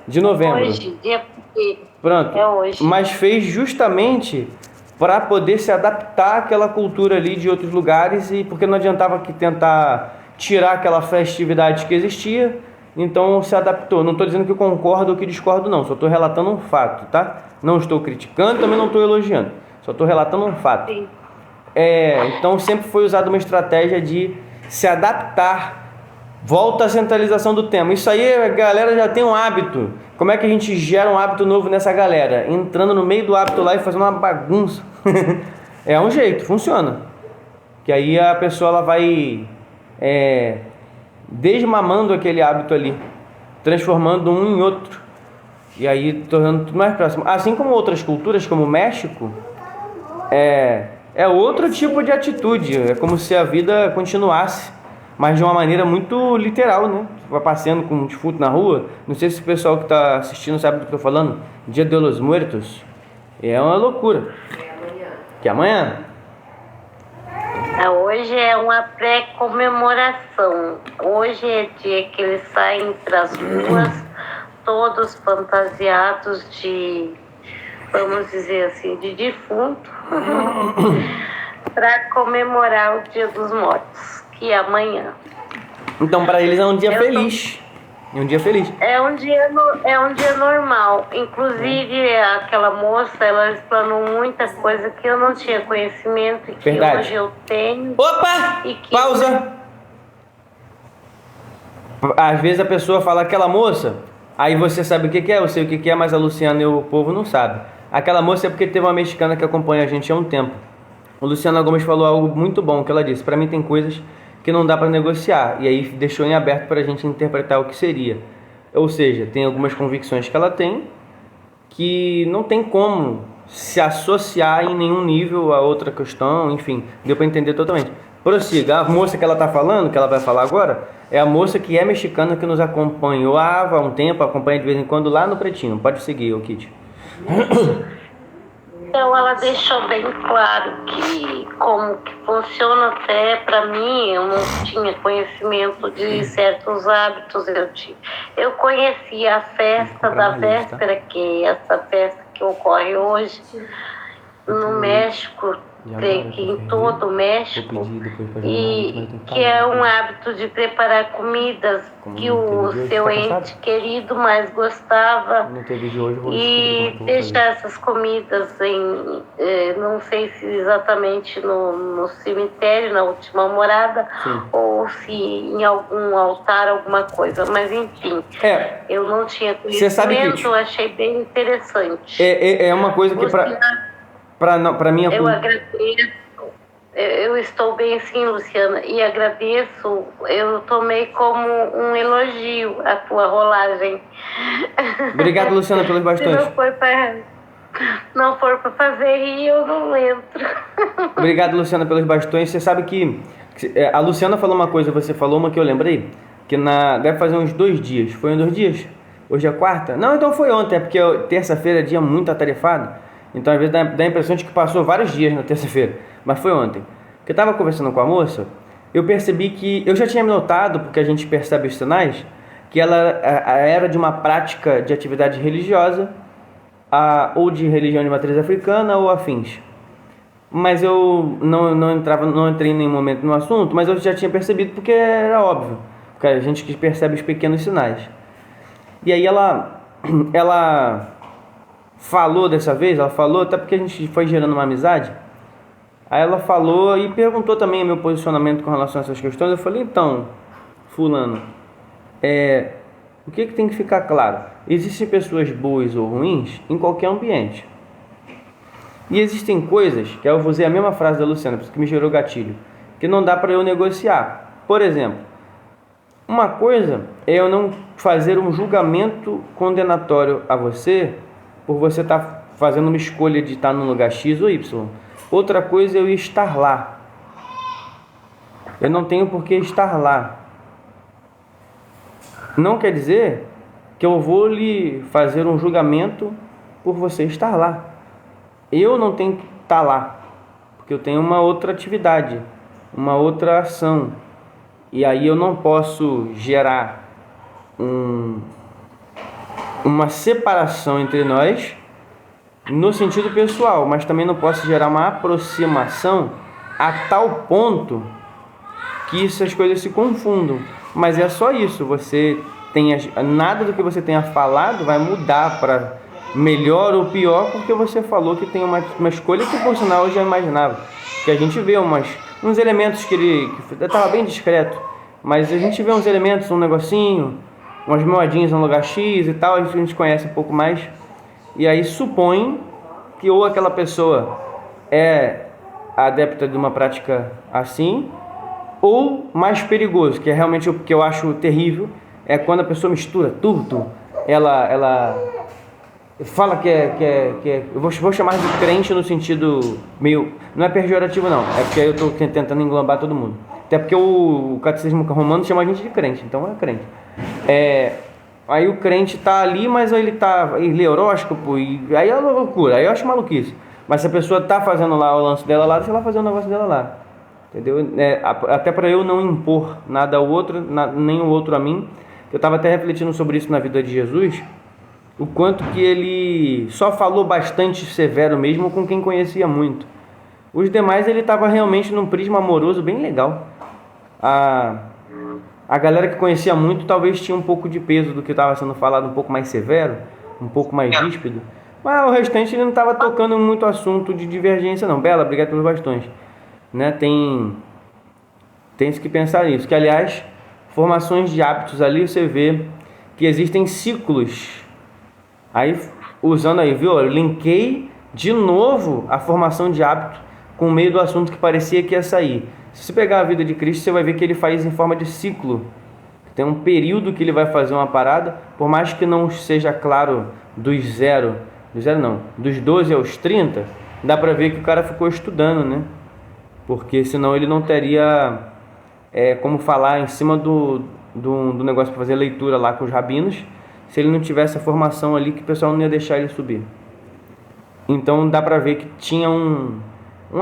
S1: De novembro.
S2: Hoje, dia 1º.
S1: Pronto.
S2: É hoje.
S1: Mas fez justamente para poder se adaptar àquela cultura ali de outros lugares, e porque não adiantava que tentar tirar aquela festividade que existia, então se adaptou. Não estou dizendo que eu concordo ou que discordo, não. Só estou relatando um fato, tá? Não estou criticando, também não estou elogiando. Só estou relatando um fato.
S2: Sim.
S1: Então sempre foi usada uma estratégia de se adaptar. Volta à centralização do tema. Isso aí a galera já tem um hábito. Como é que a gente gera um hábito novo nessa galera? Entrando no meio do hábito lá e fazendo uma bagunça. É um jeito, funciona. Que aí a pessoa ela vai desmamando aquele hábito ali, transformando um em outro, e aí tornando tudo mais próximo. Assim como outras culturas, como o México, é outro tipo de atitude. É como se a vida continuasse, mas de uma maneira muito literal, né? Você vai passeando com um defunto na rua. Não sei se o pessoal que está assistindo sabe do que eu estou falando. Dia de los Muertos. É uma loucura. Que é amanhã.
S2: Hoje é uma pré-comemoração. Hoje é dia que eles saem para as ruas, todos fantasiados de, vamos dizer assim, de defunto, para comemorar o Dia dos Mortos, que é amanhã.
S1: Então, para eles é um dia feliz. É um dia feliz.
S2: É um dia normal. Inclusive, aquela moça, ela explanou muita coisa que eu não tinha conhecimento e que
S1: Verdade.
S2: hoje eu tenho.
S1: Opa!
S2: E que
S1: Pausa! Às vezes a pessoa fala aquela moça, aí você sabe o que é, eu sei o que é, mas a Luciana e o povo não sabem. Aquela moça é porque teve uma mexicana que acompanha a gente há um tempo. O Luciana Gomes falou algo muito bom que ela disse: para mim tem coisas que não dá para negociar, e aí deixou em aberto para a gente interpretar o que seria. Ou seja, tem algumas convicções que ela tem que não tem como se associar em nenhum nível a outra questão, enfim, deu para entender totalmente. Prossiga. A moça que ela está falando, que ela vai falar agora, é a moça que é mexicana, que nos acompanhou há um tempo, acompanha de vez em quando lá no Pretinho. Pode seguir, ô Kit.
S2: Então ela deixou bem claro que como que funciona. Até para mim, eu não tinha conhecimento de certos hábitos. Eu conhecia a festa da véspera, que é essa festa que ocorre hoje no México, que em todo o México, e que é um hábito de preparar comidas que o seu ente querido mais gostava, e deixar essas comidas em, não sei se exatamente no cemitério, na última morada, ou se em algum altar, alguma coisa, mas enfim, eu não tinha conhecimento, eu achei bem interessante.
S1: É uma coisa que para mim
S2: eu agradeço, eu estou bem sim, Luciana, e agradeço, eu tomei como um elogio a tua rolagem.
S1: Obrigado, Luciana, pelos bastões.
S2: Se não for para fazer rir, eu não entro.
S1: Obrigado, Luciana, pelos bastões. Você sabe que a Luciana falou uma coisa, você falou uma que eu lembrei, que deve fazer uns 2 dias. Foi em 2 dias? Hoje é quarta? Não, então foi ontem, é porque terça-feira é dia muito atarefado. Então, às vezes, dá a impressão de que passou vários dias na terça-feira. Mas foi ontem. Porque eu estava conversando com a moça, eu percebi que... Eu já tinha me notado, porque a gente percebe os sinais, que ela era de uma prática de atividade religiosa, ou de religião de matriz africana, ou afins. Mas eu não entrei em nenhum momento no assunto, mas eu já tinha percebido, porque era óbvio. Porque a gente que percebe os pequenos sinais. E aí ela falou dessa vez, até porque a gente foi gerando uma amizade. Aí ela falou e perguntou também o meu posicionamento com relação a essas questões. Eu falei: então, fulano, o que tem que ficar claro? Existem pessoas boas ou ruins em qualquer ambiente. E existem coisas, que eu vou usar a mesma frase da Luciana, porque me gerou gatilho, que não dá para eu negociar. Por exemplo, uma coisa é eu não fazer um julgamento condenatório a você por você estar fazendo uma escolha de estar no lugar X ou Y. Outra coisa é eu estar lá. Eu não tenho por que estar lá. não quer dizer que eu vou lhe fazer um julgamento por você estar lá. Eu não tenho que estar lá, porque eu tenho uma outra atividade, uma outra ação. E aí eu não posso gerar uma separação entre nós no sentido pessoal, mas também não posso gerar uma aproximação a tal ponto que essas coisas se confundam. Mas é só isso, você nada do que você tenha falado vai mudar para melhor ou pior, porque você falou que tem uma escolha que, por sinal, eu já imaginava. Que a gente vê uns elementos que estava bem discreto, mas a gente vê uns elementos, um negocinho, umas moedinhas no lugar X e tal, a gente conhece um pouco mais. E aí supõe que ou aquela pessoa é adepta de uma prática assim, ou mais perigoso, que é realmente o que eu acho terrível, é quando a pessoa mistura tudo. Ela fala que eu vou chamar de crente no sentido meio, não é pejorativo não, é porque eu estou tentando englobar todo mundo. Até porque o catecismo romano chama a gente de crente, então é crente. Aí o crente tá ali, mas ele lê horóscopo, e aí é uma loucura, aí eu acho maluquice. Mas se a pessoa tá fazendo lá o lance dela lá, deixa ela fazer o negócio dela lá. Entendeu? Até para eu não impor nada ao outro, nem o outro a mim. Eu estava até refletindo sobre isso na vida de Jesus, o quanto que ele só falou bastante severo mesmo com quem conhecia muito. Os demais ele estava realmente num prisma amoroso bem legal. A galera que conhecia muito talvez tinha um pouco de peso do que estava sendo falado, um pouco mais severo, um pouco mais ríspido. Mas o restante ele não estava tocando muito assunto de divergência não. Bela, obrigado pelos bastões. Né? Tem que pensar nisso. Que, aliás, formações de hábitos ali, você vê que existem ciclos. Aí, usando aí, viu? Eu linkei de novo a formação de hábito com o meio do assunto que parecia que ia sair. Se você pegar a vida de Cristo, você vai ver que ele faz em forma de ciclo. Tem um período que ele vai fazer uma parada, por mais que não seja claro dos 12 aos 30, dá pra ver que o cara ficou estudando, né? Porque senão ele não teria como falar em cima do negócio para fazer leitura lá com os rabinos, se ele não tivesse a formação ali, que o pessoal não ia deixar ele subir. Então dá pra ver que tinha um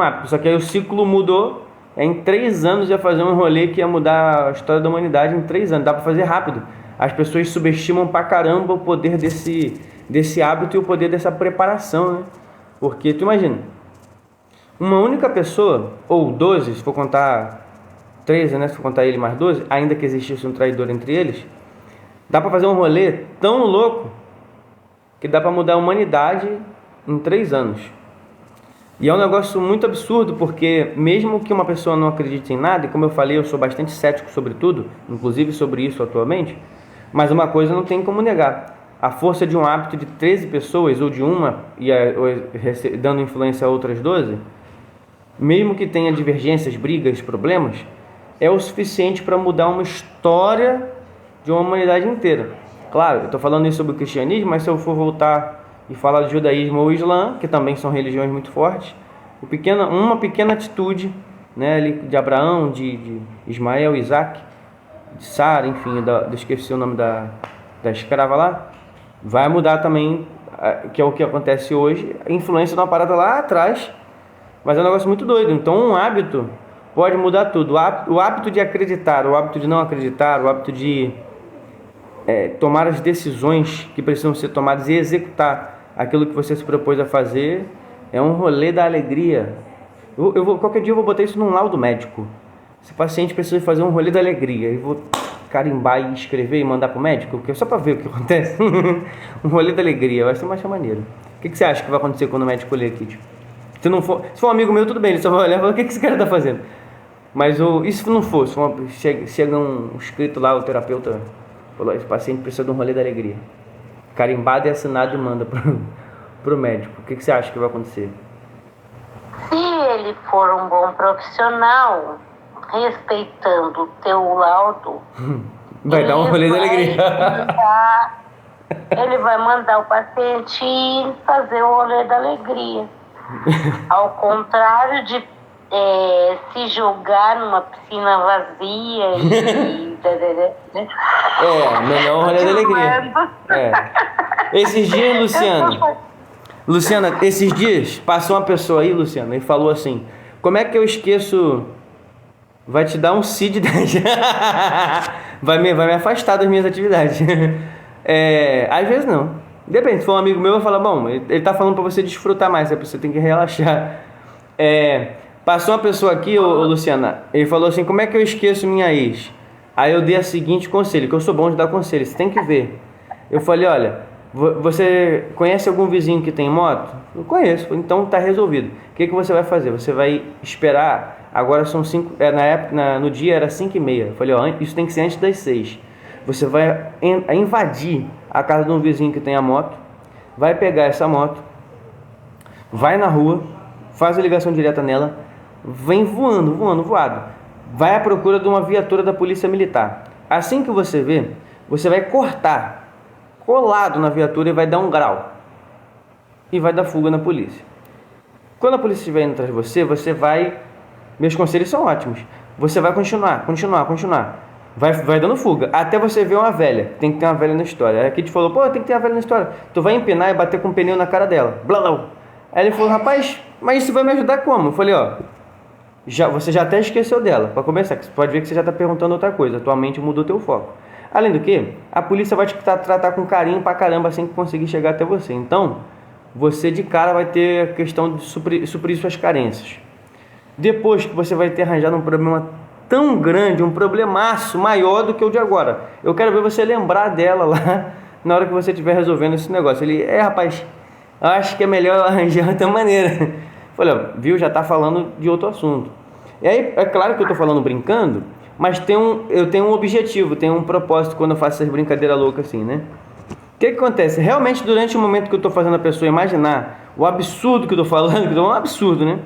S1: hábito, só que aí o ciclo mudou. Em 3 anos ia fazer um rolê que ia mudar a história da humanidade em 3 anos. Dá pra fazer rápido. As pessoas subestimam pra caramba o poder desse hábito e o poder dessa preparação, né? Porque tu imagina, uma única pessoa, ou 12, se for contar 13, né? Se for contar ele mais 12, ainda que existisse um traidor entre eles, dá pra fazer um rolê tão louco que dá pra mudar a humanidade em 3 anos. E é um negócio muito absurdo, porque mesmo que uma pessoa não acredite em nada, e como eu falei, eu sou bastante cético sobre tudo, inclusive sobre isso atualmente, mas uma coisa não tem como negar. A força de um hábito de 13 pessoas, ou de uma, dando influência a outras 12, mesmo que tenha divergências, brigas, problemas, é o suficiente para mudar uma história de uma humanidade inteira. Claro, eu estou falando isso sobre o cristianismo, mas se eu for voltar e falar do judaísmo ou islã, que também são religiões muito fortes, uma pequena atitude, né, ali de Abraão, de Ismael, Isaac, de Sara, enfim, esqueci o nome da escrava lá, vai mudar também, que é o que acontece hoje, a influência de uma parada lá atrás, mas é um negócio muito doido. Então um hábito pode mudar tudo. O hábito de acreditar, o hábito de não acreditar, o hábito de tomar as decisões que precisam ser tomadas e executar aquilo que você se propôs a fazer, é um rolê da alegria. Qualquer dia eu vou botar isso num laudo médico. Esse paciente precisa fazer um rolê da alegria, eu vou carimbar e escrever e mandar pro médico, só para ver o que acontece. Um rolê da alegria, vai ser mais maneiro. O que você acha que vai acontecer quando o médico ler aqui? Se for um amigo meu, tudo bem, ele só vai olhar e falar, o que esse cara tá fazendo? Mas e se não for? Chega um escrito lá, o terapeuta falou, esse paciente precisa de um rolê da alegria. Carimbado e assinado e manda pro médico. O que você acha que vai acontecer?
S2: Se ele for um bom profissional, respeitando o teu laudo,
S1: vai dar um rolê da alegria.
S2: Ele vai mandar o paciente ir fazer o rolê da alegria. Ao contrário de se jogar numa piscina vazia e...
S1: Melhor rolê da alegria. Esses dias, Luciana, esses dias passou uma pessoa aí, Luciana, e falou assim: como é que eu esqueço? Vai te dar um CID 10. vai me afastar das minhas atividades. Às vezes não. Depende, se for um amigo meu, eu falo, bom, ele tá falando pra você desfrutar mais, você tem que relaxar. Passou uma pessoa aqui, Luciana, ele falou assim: como é que eu esqueço minha ex? Aí eu dei o seguinte conselho, que eu sou bom de dar conselho, você tem que ver. Eu falei: olha, você conhece algum vizinho que tem moto? Eu conheço, então tá resolvido. O que você vai fazer? Você vai esperar, agora são 5, na época, no dia era 5h30. Eu falei: ó, isso tem que ser antes das 6. Você vai invadir a casa de um vizinho que tem a moto, vai pegar essa moto, vai na rua, faz a ligação direta nela, vem voado. Vai à procura de uma viatura da polícia militar. Assim que você vê, você vai cortar, colado na viatura, e vai dar um grau. E vai dar fuga na polícia. Quando a polícia estiver indo atrás de você, você vai... Meus conselhos são ótimos. Você vai continuar. Vai dando fuga, até você ver uma velha. Tem que ter uma velha na história. Aqui te falou: pô, tem que ter uma velha na história. Tu vai empinar e bater com o pneu na cara dela. Blá, blá. Aí ele falou: rapaz, mas isso vai me ajudar como? Eu falei: ó, você já até esqueceu dela. Para começar, você pode ver que você já está perguntando outra coisa. Atualmente mudou teu foco. Além do que, a polícia vai te tratar com carinho pra caramba assim que conseguir chegar até você. Então, você de cara vai ter a questão de suprir suas carências. Depois que você vai ter arranjado um problema tão grande, um problemaço maior do que o de agora, eu quero ver você lembrar dela lá na hora que você estiver resolvendo esse negócio. Ele: rapaz, acho que é melhor arranjar outra maneira. Falei: ó, viu, já tá falando de outro assunto. E aí, é claro que eu tô falando brincando, mas eu tenho um objetivo, tenho um propósito quando eu faço essas brincadeiras loucas assim, né? O que acontece? Realmente, durante o momento que eu tô fazendo a pessoa imaginar o absurdo que eu tô falando, que é um absurdo, né?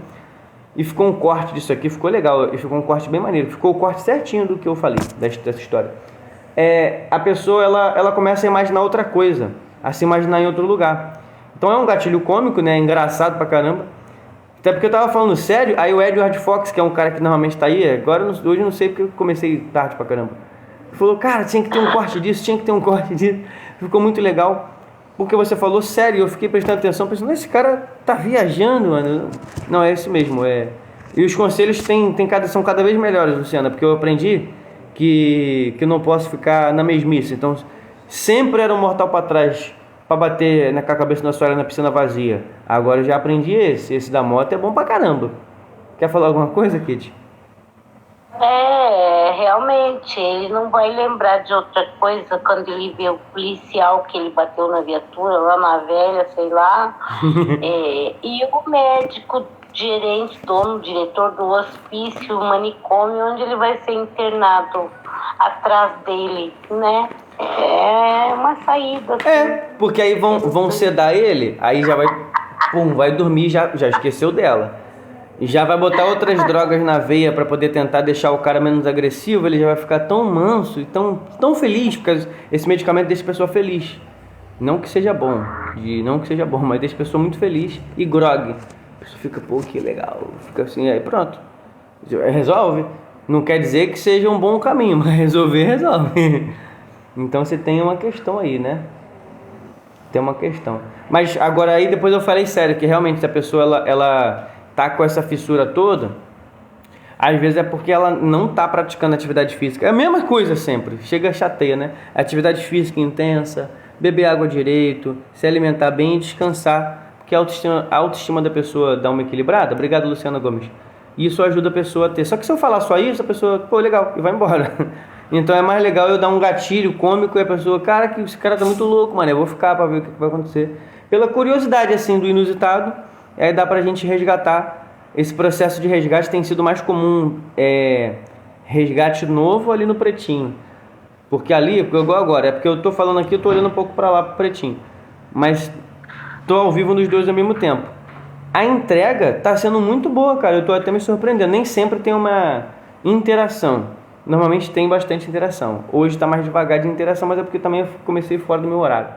S1: E ficou um corte disso aqui, ficou legal, e ficou um corte bem maneiro, ficou o corte certinho do que eu falei dessa história. A pessoa, ela começa a imaginar outra coisa, a se imaginar em outro lugar. Então é um gatilho cômico, né? Engraçado pra caramba. Até porque eu tava falando sério, aí o Edward Fox, que é um cara que normalmente tá aí, hoje eu não sei porque eu comecei tarde pra caramba, falou: cara, tinha que ter um corte disso, ficou muito legal. Porque você falou sério, eu fiquei prestando atenção, pensando: esse cara tá viajando, mano. Não, é isso mesmo. E os conselhos são cada vez melhores, Luciana, porque eu aprendi que não posso ficar na mesmice. Então, sempre era um mortal para trás, para bater com a cabeça na soalha na piscina vazia. Agora eu já aprendi esse da moto é bom pra caramba. Quer falar alguma coisa, Kit?
S2: Realmente, ele não vai lembrar de outra coisa quando ele vê o policial que ele bateu na viatura, lá na velha, sei lá. E o médico, gerente, dono, diretor do hospício, manicômio, onde ele vai ser internado atrás dele, né? É uma saída. Assim.
S1: Porque aí vão sedar ele, aí já vai dormir, já esqueceu dela. E já vai botar outras drogas na veia para poder tentar deixar o cara menos agressivo. Ele já vai ficar tão manso e tão feliz, porque esse medicamento deixa a pessoa feliz. Não que seja bom, mas deixa a pessoa muito feliz e grogue. A pessoa fica: pô, que legal. Fica assim, aí pronto. Resolve. Não quer dizer que seja um bom caminho, mas resolve. Então você tem uma questão aí, né? Tem uma questão. Mas agora aí, depois eu falei sério, que realmente se a pessoa ela tá com essa fissura toda, às vezes é porque ela não tá praticando atividade física. É a mesma coisa sempre, chega chateia, né? Atividade física intensa, beber água direito, se alimentar bem e descansar, porque a autoestima da pessoa dá uma equilibrada. Obrigado, Luciana Gomes. Isso ajuda a pessoa a ter. Só que se eu falar só isso, a pessoa: pô, legal, e vai embora. Então é mais legal eu dar um gatilho cômico e a pessoa: cara, que esse cara tá muito louco, mano, eu vou ficar pra ver o que vai acontecer. Pela curiosidade, assim, do inusitado, aí dá pra gente resgatar. Esse processo de resgate tem sido mais comum, resgate novo ali no Pretinho. Porque ali, igual agora, é porque eu tô falando aqui, eu tô olhando um pouco pra lá, pro Pretinho. Mas tô ao vivo nos dois ao mesmo tempo. A entrega tá sendo muito boa, cara, eu tô até me surpreendendo. Nem sempre tem uma interação. Normalmente tem bastante interação. Hoje tá mais devagar de interação, mas é porque também eu comecei fora do meu horário.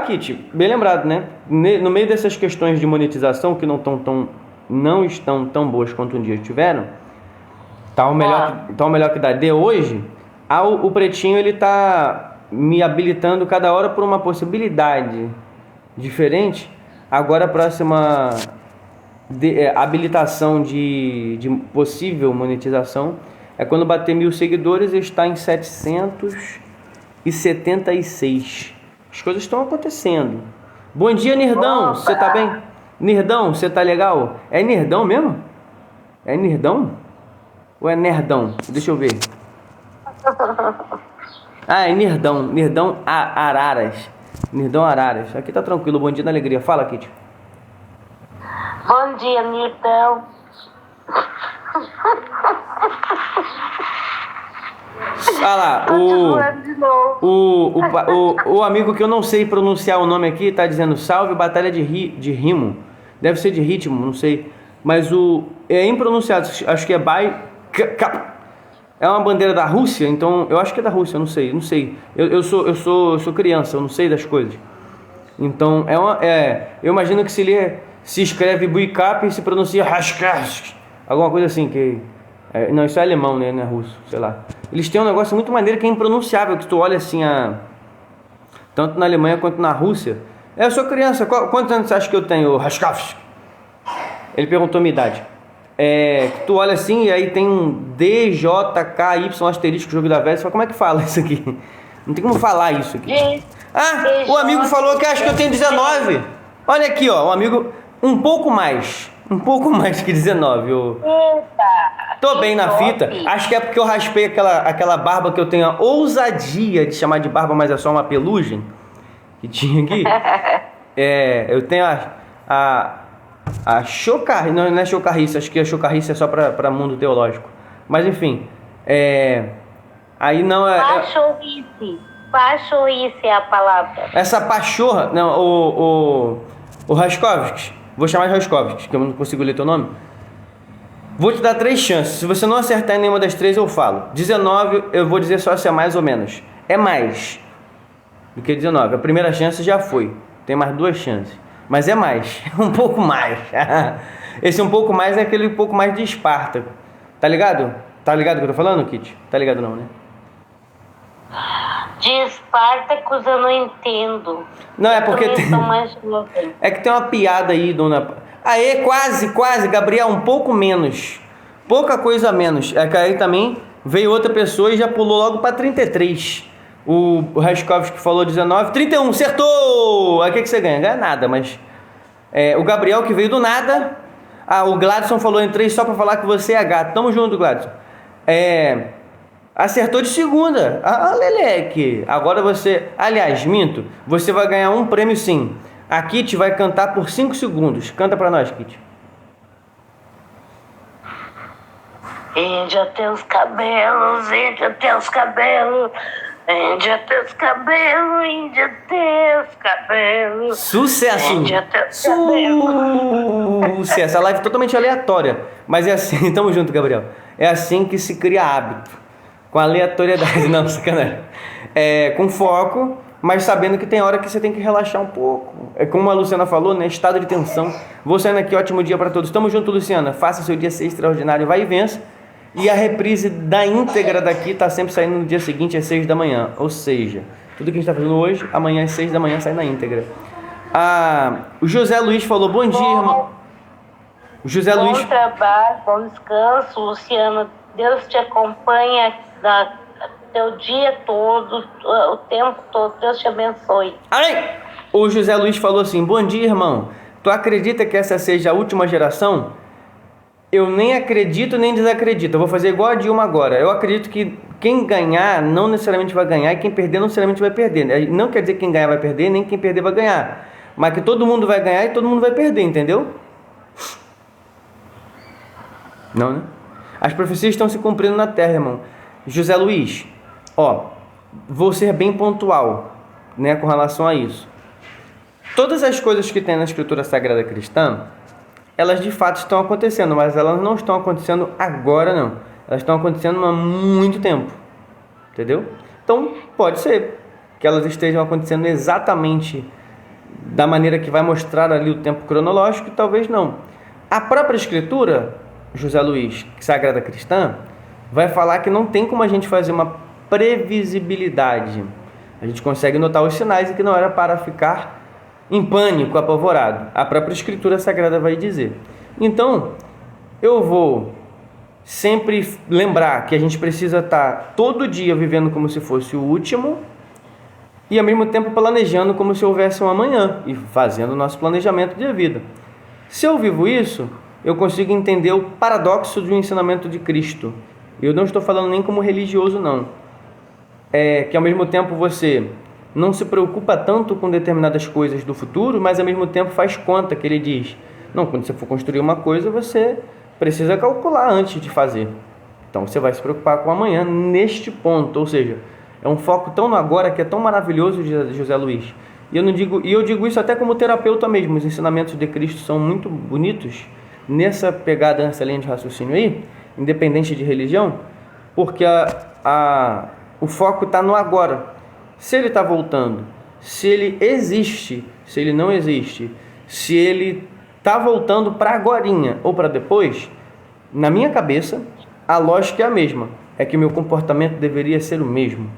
S1: Kit, bem lembrado, né? No meio dessas questões de monetização que não estão tão não estão tão boas quanto um dia estiveram, tá o melhor que dá de hoje, o pretinho ele tá me habilitando cada hora por uma possibilidade diferente. Agora a próxima habilitação de possível monetização é quando bater 1.000 seguidores e está em 776. As coisas estão acontecendo. Bom dia, Nirdão, você tá bem? Nirdão, você tá legal? É Nirdão mesmo? É Nirdão? Ou é Nerdão? Deixa eu ver. Ah, é Nirdão. Nirdão Araras. Nirdão Araras. Aqui tá tranquilo. Bom dia na alegria. Fala, Kitty.
S2: Bom dia, Nirdão.
S1: Ah lá, o amigo que eu não sei pronunciar o nome aqui tá dizendo salve batalha de rimo. Deve ser de ritmo, não sei. Mas é impronunciado, acho que é é uma bandeira da Rússia, então eu acho que é da Rússia, não sei. Eu sou criança, eu não sei das coisas. Então eu imagino que se escreve Buikap e se pronuncia Raskask, alguma coisa assim que não, isso é alemão, né? Não é russo, sei lá. Eles têm um negócio muito maneiro que é impronunciável, que tu olha assim, tanto na Alemanha quanto na Rússia. Eu sou criança, quantos anos você acha que eu tenho? Raskavsk. Ele perguntou a minha idade. Tu olha assim e aí tem um DJKY asterisco, jogo da velha, você fala, como é que fala isso aqui? Não tem como falar isso aqui. O amigo falou que acha que eu tenho 19. Olha aqui, ó, um amigo um pouco mais que 19. Tô bem na fita. Acho que é porque eu raspei aquela barba que eu tenho a ousadia de chamar de barba, mas é só uma pelugem que tinha aqui. Eu tenho a chocarrice, não é chocarrice, acho que a chocarrice é só para mundo teológico. Mas enfim, aí não é...
S2: Pachorrice é a palavra.
S1: Essa pachorra, não, o Raskovski, vou chamar de Raskovski, que eu não consigo ler teu nome. Vou te dar 3 chances. Se você não acertar em nenhuma das 3, eu falo. 19, eu vou dizer só se é mais ou menos. É mais do que 19. A primeira chance já foi. Tem mais 2 chances. Mas é mais. Um pouco mais. Esse um pouco mais é aquele pouco mais de Espartaco. Tá ligado? Tá ligado o que eu tô falando, Kitty? Tá ligado não, né?
S2: De Espartacus eu não entendo.
S1: Não, é porque é que tem uma piada aí, dona... Aê, quase, Gabriel, um pouco menos. Pouca coisa a menos. É que aí também veio outra pessoa e já pulou logo para 33. O Raskovski falou 19, 31, acertou! Aí o que você ganha? Ganha nada, mas... o Gabriel que veio do nada. O Gladson falou em 3 só para falar que você é gato. Tamo junto, Gladson. Acertou de segunda. Leleque. Agora você... Aliás, minto. Você vai ganhar um prêmio sim. A Kitty vai cantar por 5 segundos. Canta pra nós, Kitty.
S2: Índia teus cabelos, Índia teus cabelos, Índia teus cabelos, Índia teus cabelos.
S1: Sucesso!
S2: Índia teus cabelos.
S1: Sucesso! A live é totalmente aleatória. Mas é assim, tamo junto, Gabriel. É assim que se cria hábito. Com aleatoriedade, não, sacanagem. Com foco, mas sabendo que tem hora que você tem que relaxar um pouco. Como a Luciana falou, né? Estado de tensão. Vou saindo aqui, ótimo dia para todos. Tamo junto, Luciana. Faça seu dia ser extraordinário, vai e vença. E a reprise da íntegra daqui tá sempre saindo no dia seguinte, às 6 da manhã. Ou seja, tudo que a gente tá fazendo hoje, amanhã às 6 da manhã sai na íntegra. O José Luiz falou, bom dia, irmão. O José
S2: bom
S1: Luiz...
S2: trabalho, bom descanso, Luciana. Deus te acompanha teu dia todo, o tempo todo. Deus te abençoe.
S1: Amém! O José Luiz falou assim, bom dia, irmão. Tu acredita que essa seja a última geração? Eu nem acredito nem desacredito. Eu vou fazer igual a Dilma agora. Eu acredito que quem ganhar não necessariamente vai ganhar e quem perder não necessariamente vai perder. Não quer dizer que quem ganhar vai perder, nem quem perder vai ganhar. Mas que todo mundo vai ganhar e todo mundo vai perder, entendeu? Não, né? As profecias estão se cumprindo na terra, irmão. José Luiz, vou ser bem pontual, né, com relação a isso. Todas as coisas que tem na Escritura Sagrada Cristã, elas de fato estão acontecendo, mas elas não estão acontecendo agora, não. Elas estão acontecendo há muito tempo, entendeu? Então, pode ser que elas estejam acontecendo exatamente da maneira que vai mostrar ali o tempo cronológico, e talvez não. A própria Escritura, José Luiz, Sagrada Cristã, vai falar que não tem como a gente fazer uma previsibilidade. A gente consegue notar os sinais e que não era para ficar em pânico, apavorado. A própria Escritura Sagrada vai dizer. Então, eu vou sempre lembrar que a gente precisa estar todo dia vivendo como se fosse o último e ao mesmo tempo planejando como se houvesse um amanhã e fazendo o nosso planejamento de vida. Se eu vivo isso, eu consigo entender o paradoxo do ensinamento de Cristo. Eu não estou falando nem como religioso, não. Que ao mesmo tempo você não se preocupa tanto com determinadas coisas do futuro, mas ao mesmo tempo faz conta, que ele diz, não, quando você for construir uma coisa, você precisa calcular antes de fazer. Então você vai se preocupar com o amanhã neste ponto, ou seja, é um foco tão no agora que é tão maravilhoso, José Luiz. E eu digo isso até como terapeuta mesmo, os ensinamentos de Cristo são muito bonitos nessa pegada, nessa linha de raciocínio aí, independente de religião, porque o foco está no agora. Se ele está voltando, se ele existe, se ele não existe, se ele está voltando para agorinha ou para depois, na minha cabeça, a lógica é a mesma. É que o meu comportamento deveria ser o mesmo,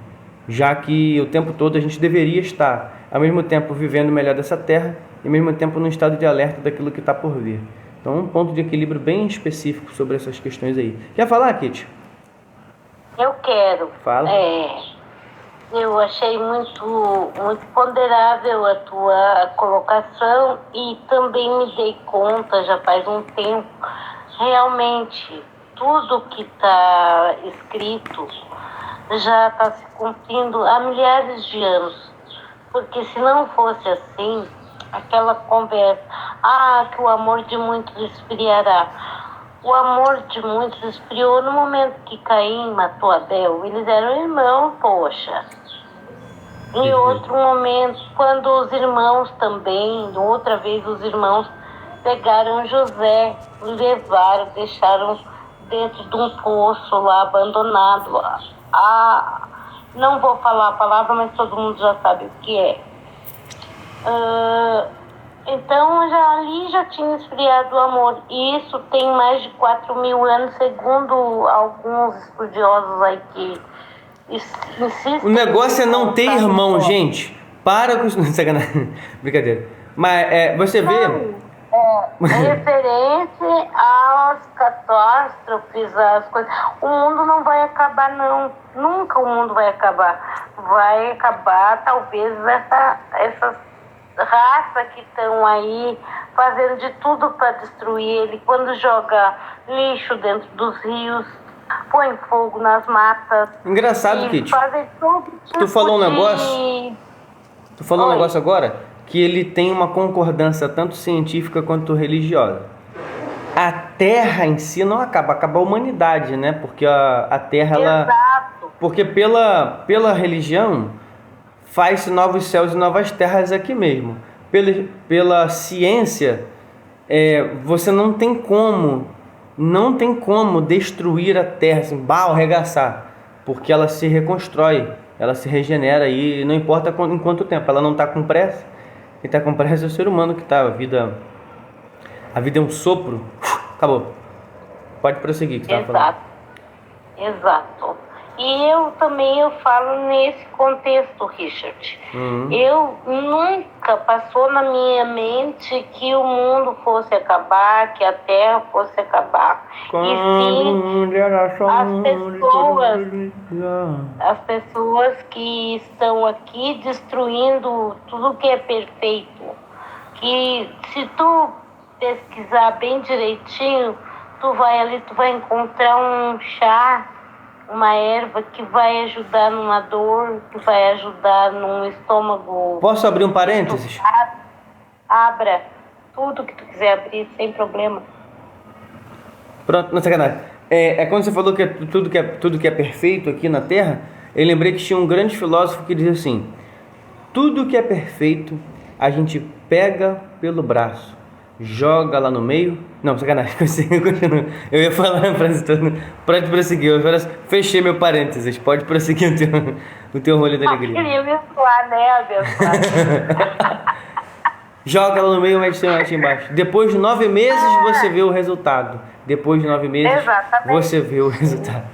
S1: já que o tempo todo a gente deveria estar, ao mesmo tempo, vivendo o melhor dessa terra e ao mesmo tempo num estado de alerta daquilo que está por vir. Então, um ponto de equilíbrio bem específico sobre essas questões aí. Quer falar, Kitty?
S2: Eu quero.
S1: Fala.
S2: Eu achei muito ponderável a tua colocação e também me dei conta, já faz um tempo, realmente, tudo que está escrito já está se cumprindo há milhares de anos. Porque se não fosse assim, aquela conversa, que o amor de muitos esfriará. O amor de muitos esfriou no momento que Caim matou Abel. Eles eram irmãos, poxa. Em outro momento, quando os irmãos também, outra vez os irmãos pegaram José, levaram, deixaram dentro de um poço lá abandonado. Não vou falar a palavra, mas todo mundo já sabe o que é. Então ali já tinha esfriado o amor. E isso tem mais de 4.000 anos, segundo alguns estudiosos aí que insistem.
S1: O negócio é não ter irmão, gente. Para com isso. Sacanagem. Brincadeira. Mas você vê.
S2: Referente às catástrofes, às coisas. O mundo não vai acabar, não. Nunca o mundo vai acabar. Vai acabar, talvez, essas raças que estão aí fazendo de tudo para destruir ele. Quando joga lixo dentro dos rios, põe fogo nas matas.
S1: Engraçado, Kitty.
S2: Tu
S1: falou um negócio agora que ele tem uma concordância tanto científica quanto religiosa. A Terra em si não acaba a humanidade, né? Porque a Terra,
S2: Exato.
S1: Porque pela religião faz-se novos céus e novas terras aqui mesmo. Pela ciência, você não tem como destruir a Terra, assim, arregaçar, porque ela se reconstrói, ela se regenera e não importa em quanto tempo, ela não está com pressa. Quem está com pressa é o ser humano que está, a vida é um sopro, acabou. Pode prosseguir que você estava falando.
S2: Exato. E eu falo nesse contexto, Richard. Eu nunca passou na minha mente que o mundo fosse acabar, que a Terra fosse acabar. E sim, as pessoas que estão aqui destruindo tudo que é perfeito. Que se tu pesquisar bem direitinho, tu vai encontrar um chá, uma erva que vai ajudar numa dor, que vai ajudar num estômago.
S1: Posso abrir um parênteses?
S2: Abra tudo que tu quiser abrir, sem problema.
S1: Pronto, não sacanagem. Quando você falou que tudo que é perfeito aqui na Terra, eu lembrei que tinha um grande filósofo que dizia assim: tudo que é perfeito a gente pega pelo braço, joga lá no meio. Não, sacanagem, continua. Eu ia falar a frase toda. Pode prosseguir, eu fechei meu parênteses. Pode prosseguir o teu rolê da alegria.
S2: Eu queria me suar, né, abençoado?
S1: Joga ela no meio, mete em cima, mete embaixo. Depois de 9 meses você vê o resultado. Depois de 9 meses você vê o resultado.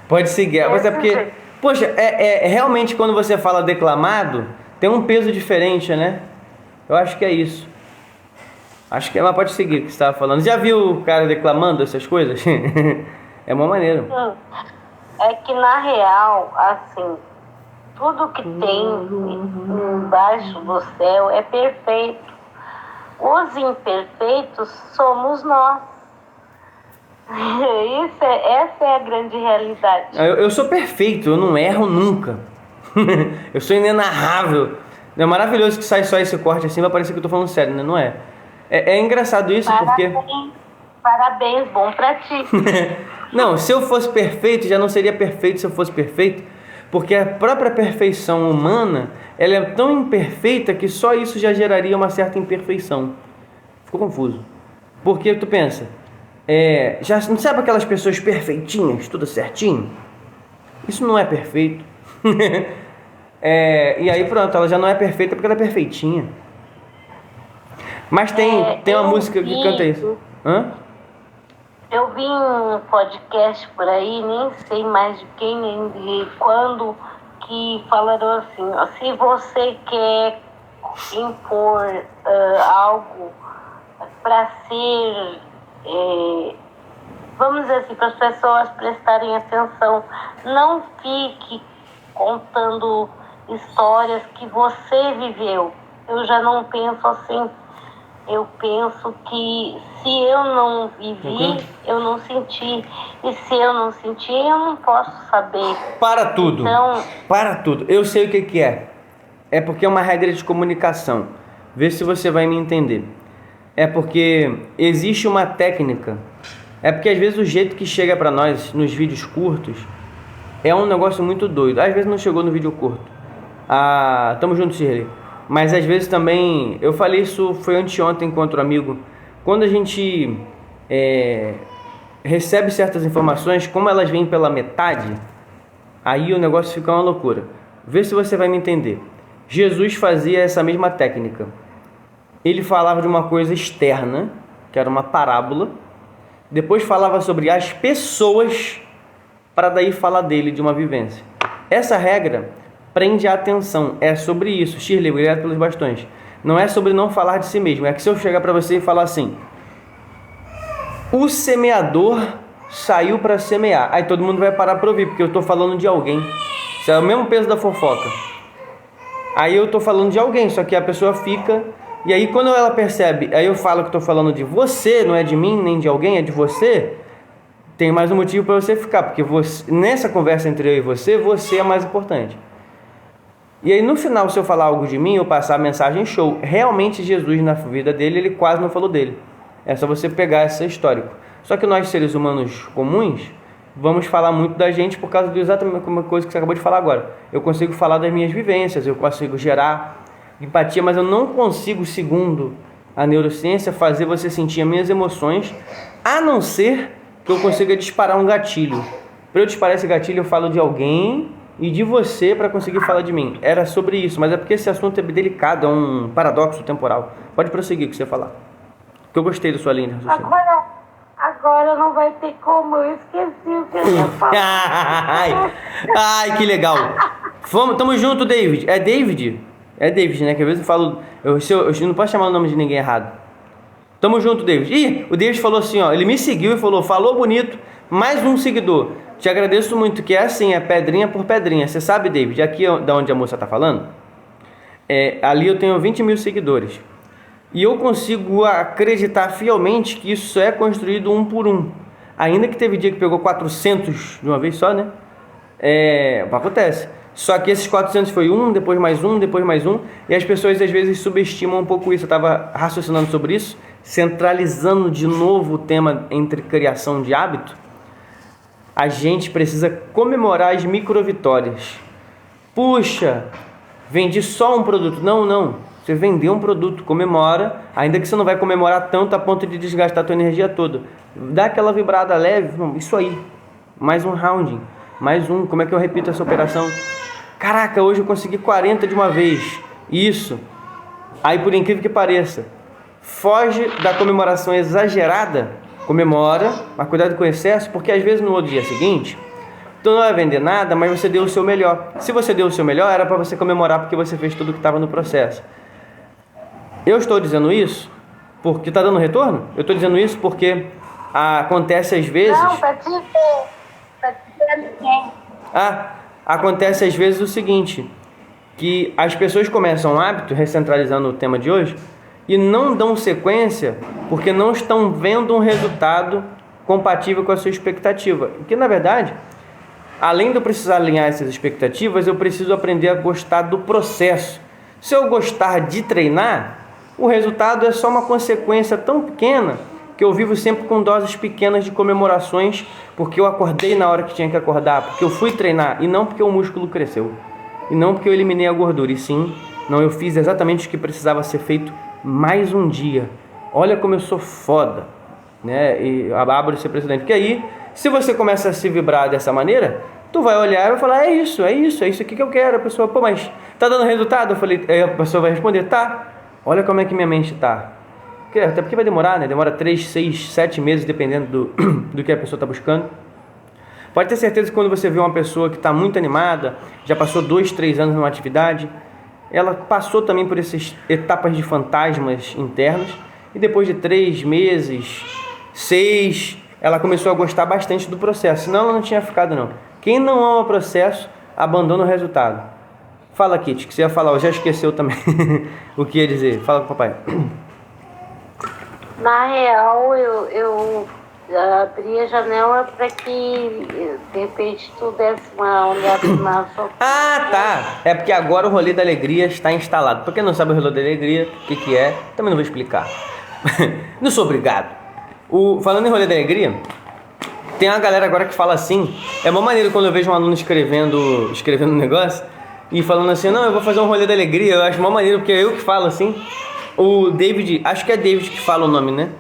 S1: Pode seguir. Mas é porque, poxa, realmente quando você fala declamado, tem um peso diferente, né? Eu acho que é isso. Acho que ela pode seguir o que você estava falando. Já viu o cara declamando essas coisas? É uma maneira.
S2: É que na real, assim, tudo que tem embaixo do céu é perfeito. Os imperfeitos somos nós. Essa é a grande realidade.
S1: Eu sou perfeito, eu não erro nunca. Eu sou inenarrável. É maravilhoso que sai só esse corte assim, vai parecer que eu tô falando sério, né? Não é? É engraçado isso porque...
S2: Parabéns, bom pra ti.
S1: Não, se eu fosse perfeito, já não seria perfeito se eu fosse perfeito, porque a própria perfeição humana, ela é tão imperfeita que só isso já geraria uma certa imperfeição. Ficou confuso. Porque tu pensa, já não sabe aquelas pessoas perfeitinhas, tudo certinho? Isso não é perfeito. E aí pronto, ela já não é perfeita porque ela é perfeitinha. Mas tem uma música que canta isso. Hã?
S2: Eu vi um podcast por aí, nem sei mais de quem, nem de quando, que falaram assim, ó, se você quer impor algo para ser, vamos dizer assim, para as pessoas prestarem atenção, não fique contando histórias que você viveu. Eu já não penso assim. Eu penso que se eu não vivi, eu não senti. E se eu não senti, eu não posso saber.
S1: Para tudo.
S2: Então...
S1: Para tudo. Eu sei o que é. É porque é uma regra de comunicação. Vê se você vai me entender. É porque existe uma técnica. É porque às vezes o jeito que chega para nós nos vídeos curtos é um negócio muito doido. Às vezes não chegou no vídeo curto. Tamo junto, Shirley. Mas às vezes também, eu falei isso, foi anteontem com outro amigo, quando a gente recebe certas informações, como elas vêm pela metade, aí o negócio fica uma loucura. Vê se você vai me entender. Jesus fazia essa mesma técnica. Ele falava de uma coisa externa, que era uma parábola, depois falava sobre as pessoas, para daí falar dele, de uma vivência. Essa regra prende a atenção, é sobre isso. Shirley, obrigado pelos bastões. Não é sobre não falar de si mesmo, é que se eu chegar para você e falar assim, o semeador saiu para semear, aí todo mundo vai parar para ouvir, porque eu estou falando de alguém. Isso é o mesmo peso da fofoca. Aí eu estou falando de alguém, só que a pessoa fica, e aí quando ela percebe, aí eu falo que estou falando de você, não é de mim, nem de alguém, é de você, tem mais um motivo para você ficar, porque nessa conversa entre eu e você é mais importante. E aí no final, se eu falar algo de mim, eu passar a mensagem, show. Realmente Jesus na vida dele, ele quase não falou dele. É só você pegar esse histórico. Só que nós, seres humanos comuns, vamos falar muito da gente por causa de exatamente uma coisa que você acabou de falar agora. Eu consigo falar das minhas vivências, eu consigo gerar empatia, mas eu não consigo, segundo a neurociência, fazer você sentir as minhas emoções, a não ser que eu consiga disparar um gatilho. Para eu disparar esse gatilho, eu falo de alguém e de você para conseguir falar de mim. Era sobre isso, mas é porque esse assunto é delicado, é um paradoxo temporal. Pode prosseguir o que você falar. Porque eu gostei da sua linha.
S2: Agora não vai ter como, eu esqueci o que eu ia falar.
S1: Ai, que legal. Tamo junto, David. É David? É David, né? Que às vezes eu falo... Eu não posso chamar o nome de ninguém errado. Tamo junto, David. Ih, o David falou assim, ó. Ele me seguiu e falou bonito. Mais um seguidor. Te agradeço muito, que é assim, é pedrinha por pedrinha. Você sabe, David, aqui da onde a moça tá falando, ali eu tenho 20 mil seguidores. E eu consigo acreditar fielmente que isso é construído um por um. Ainda que teve dia que pegou 400 de uma vez só, né? Acontece. Só que esses 400 foi depois mais um, depois mais um. E as pessoas às vezes subestimam um pouco isso. Eu estava raciocinando sobre isso, centralizando de novo o tema entre criação de hábito. A gente precisa comemorar as microvitórias. Puxa, vendi só um produto. Não. Você vendeu um produto, comemora. Ainda que você não vai comemorar tanto a ponto de desgastar a tua energia toda. Dá aquela vibrada leve. Isso aí. Mais um rounding. Mais um. Como é que eu repito essa operação? Caraca, hoje eu consegui 40 de uma vez. Isso. Aí, por incrível que pareça, foge da comemoração exagerada, comemora, mas cuidado com o excesso, porque às vezes no outro dia seguinte, tu não vai vender nada, mas você deu o seu melhor. Se você deu o seu melhor, era para você comemorar porque você fez tudo que estava no processo. Eu estou dizendo isso porque está dando retorno? Eu estou dizendo isso porque acontece às vezes...
S2: Não, para te ver ninguém.
S1: Acontece às vezes o seguinte, que as pessoas começam um hábito, recentralizando o tema de hoje, e não dão sequência porque não estão vendo um resultado compatível com a sua expectativa. Que na verdade, além de eu precisar alinhar essas expectativas, eu preciso aprender a gostar do processo. Se eu gostar de treinar, o resultado é só uma consequência tão pequena que eu vivo sempre com doses pequenas de comemorações, porque eu acordei na hora que tinha que acordar, porque eu fui treinar, e não porque o músculo cresceu, e não porque eu eliminei a gordura, e sim, não, eu fiz exatamente o que precisava ser feito mais um dia. Olha como eu sou foda, né? E abro esse precedente, porque aí, se você começa a se vibrar dessa maneira, tu vai olhar e vai falar, é isso aqui que eu quero. A pessoa, pô, mas tá dando resultado? Eu falei, a pessoa vai responder, tá. Olha como é que minha mente tá. Até porque vai demorar, né? Demora 3, 6, 7 meses, dependendo do que a pessoa está buscando. Pode ter certeza que quando você vê uma pessoa que está muito animada, já passou 2, 3 anos numa atividade, ela passou também por essas etapas de fantasmas internos, e depois de 3 meses, 6, ela começou a gostar bastante do processo. Senão ela não tinha ficado, não. Quem não ama o processo, abandona o resultado. Fala, Kitty, que você ia falar, já esqueceu também o que ia dizer. Fala com o papai.
S2: Na real, eu abri a janela para que, de repente, tu desse uma olhada na sua...
S1: Tá. É porque agora o Rolê da Alegria está instalado. Pra quem não sabe o Rolê da Alegria, o que é, também não vou explicar. Não sou obrigado. Falando em Rolê da Alegria, tem uma galera agora que fala assim, é uma maneira quando eu vejo um aluno escrevendo um negócio, e falando assim, não, eu vou fazer um Rolê da Alegria, eu acho uma maneira, porque é eu que falo assim. O David, acho que é David que fala o nome, né?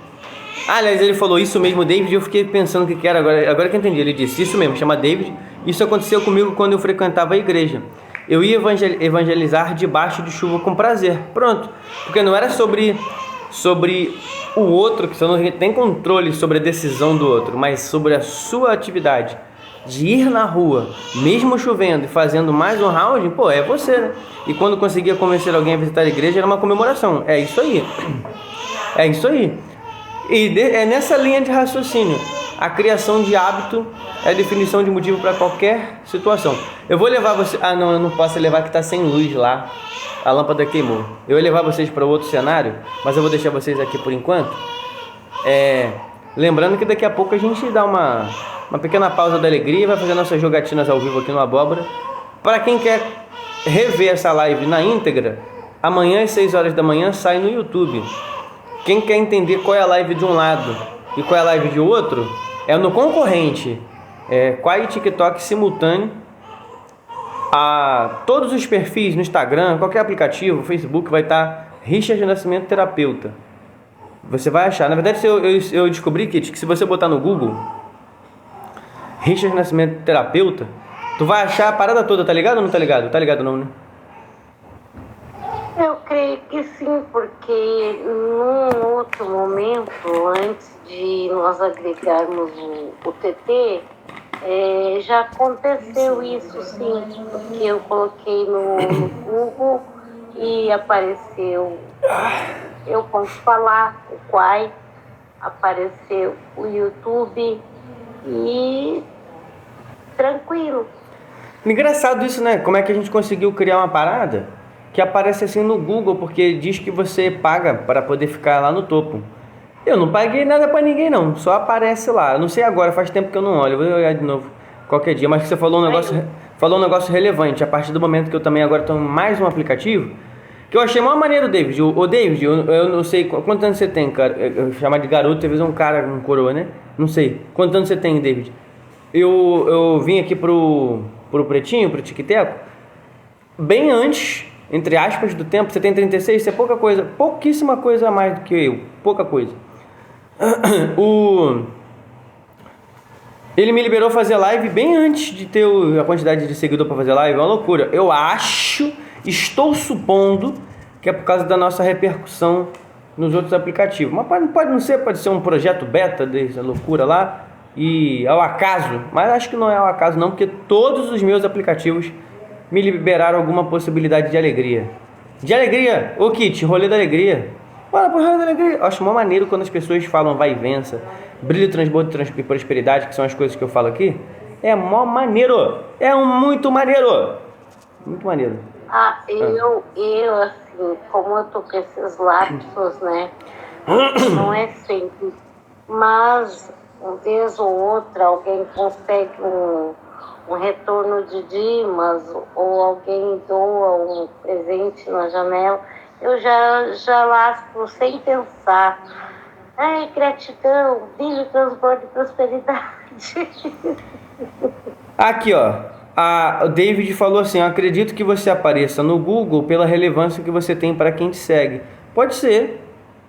S1: Aliás, ele falou isso mesmo, David, e eu fiquei pensando o que era, agora que eu entendi. Ele disse isso mesmo, chama David. Isso aconteceu comigo quando eu frequentava a igreja. Eu ia evangelizar debaixo de chuva com prazer. Pronto. Porque não era sobre o outro, que você não tem controle sobre a decisão do outro, mas sobre a sua atividade de ir na rua, mesmo chovendo e fazendo mais um round, pô, é você, né? E quando conseguia convencer alguém a visitar a igreja, era uma comemoração. É isso aí. É isso aí. E é nessa linha de raciocínio. A criação de hábito é a definição de motivo para qualquer situação. Eu vou levar você... não, eu não posso levar que está sem luz lá. A lâmpada queimou. Eu ia levar vocês para outro cenário, mas eu vou deixar vocês aqui por enquanto. Lembrando que daqui a pouco a gente dá uma pequena pausa da alegria e vai fazer nossas jogatinas ao vivo aqui no Abóbora. Para quem quer rever essa live na íntegra, amanhã às 6 horas da manhã sai no YouTube. Quem quer entender qual é a live de um lado e qual é a live de outro, é no concorrente. Quai e TikTok simultâneo. A todos os perfis no Instagram, qualquer aplicativo, Facebook, vai estar Richard Nascimento Terapeuta. Você vai achar. Na verdade, eu descobri, Kitty, que se você botar no Google Richard Nascimento Terapeuta, tu vai achar a parada toda, tá ligado ou não tá ligado? Tá ligado não, né?
S2: Eu creio que sim, porque num outro momento, antes de nós agregarmos o TT, já aconteceu isso sim, porque eu coloquei no Google e apareceu, eu posso falar, o Quai, apareceu o YouTube e tranquilo.
S1: Engraçado isso, né? Como é que a gente conseguiu criar uma parada que aparece assim no Google, porque diz que você paga para poder ficar lá no topo. Eu não paguei nada para ninguém não, só aparece lá. Eu não sei agora, faz tempo que eu não olho, eu vou olhar de novo qualquer dia. Mas você falou um negócio relevante, a partir do momento que eu também agora estou em mais um aplicativo, que eu achei uma maneira, David. O David, eu não sei quantos anos você tem, cara. Eu chamar de garoto, talvez um cara, um coroa, né? Não sei. Quantos anos você tem, David? Eu vim aqui pro Pretinho, pro Tic-Teco, bem antes, entre aspas, do tempo. Você tem 36, isso é pouca coisa, pouquíssima coisa a mais do que eu, pouca coisa. Ele me liberou fazer live bem antes de ter a quantidade de seguidor para fazer live, é uma loucura. Eu acho, estou supondo que é por causa da nossa repercussão nos outros aplicativos. Mas pode não ser, pode ser um projeto beta dessa loucura lá, e ao acaso, mas acho que não é ao acaso não, porque todos os meus aplicativos me liberaram alguma possibilidade de alegria. De alegria! Ô Kit, rolê da alegria. Bora pro rolê da alegria. Eu acho mó maneiro quando as pessoas falam vai e vença, brilho, transbordo e prosperidade, que são as coisas que eu falo aqui. É mó maneiro. É muito maneiro. Muito maneiro.
S2: Eu assim, como eu tô com esses lapsos, né? Não é sempre. Mas, uma vez ou outra, alguém consegue um retorno de Dimas, ou alguém doa um presente na janela, eu já lasco sem pensar. Ai, gratidão, brilho, transbordo e prosperidade.
S1: Aqui, ó. O David falou assim: eu acredito que você apareça no Google pela relevância que você tem para quem te segue. Pode ser.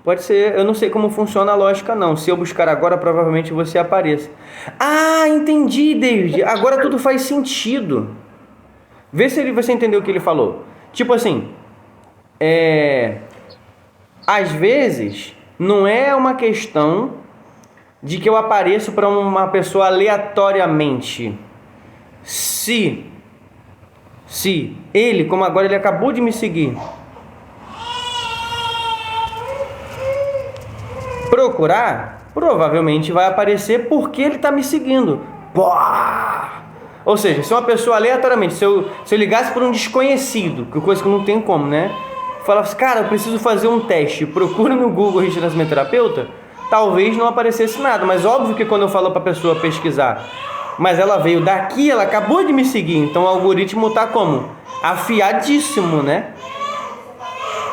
S1: Pode ser, eu não sei como funciona a lógica não. Se eu buscar agora, provavelmente você apareça. Ah, entendi, David. Agora tudo faz sentido. Vê se você entendeu o que ele falou. Tipo assim, às vezes não é uma questão de que eu apareço para uma pessoa aleatoriamente. Se ele, como agora ele acabou de me seguir, procurar, provavelmente vai aparecer porque ele está me seguindo. Ou seja, se uma pessoa aleatoriamente, se eu ligasse por um desconhecido, que coisa que não tem como, né? Falasse, cara, eu preciso fazer um teste, procura no Google Relacionamento Terapeuta, talvez não aparecesse nada, mas óbvio que quando eu falo para a pessoa pesquisar, mas ela veio daqui, ela acabou de me seguir, então o algoritmo está como? Afiadíssimo, né?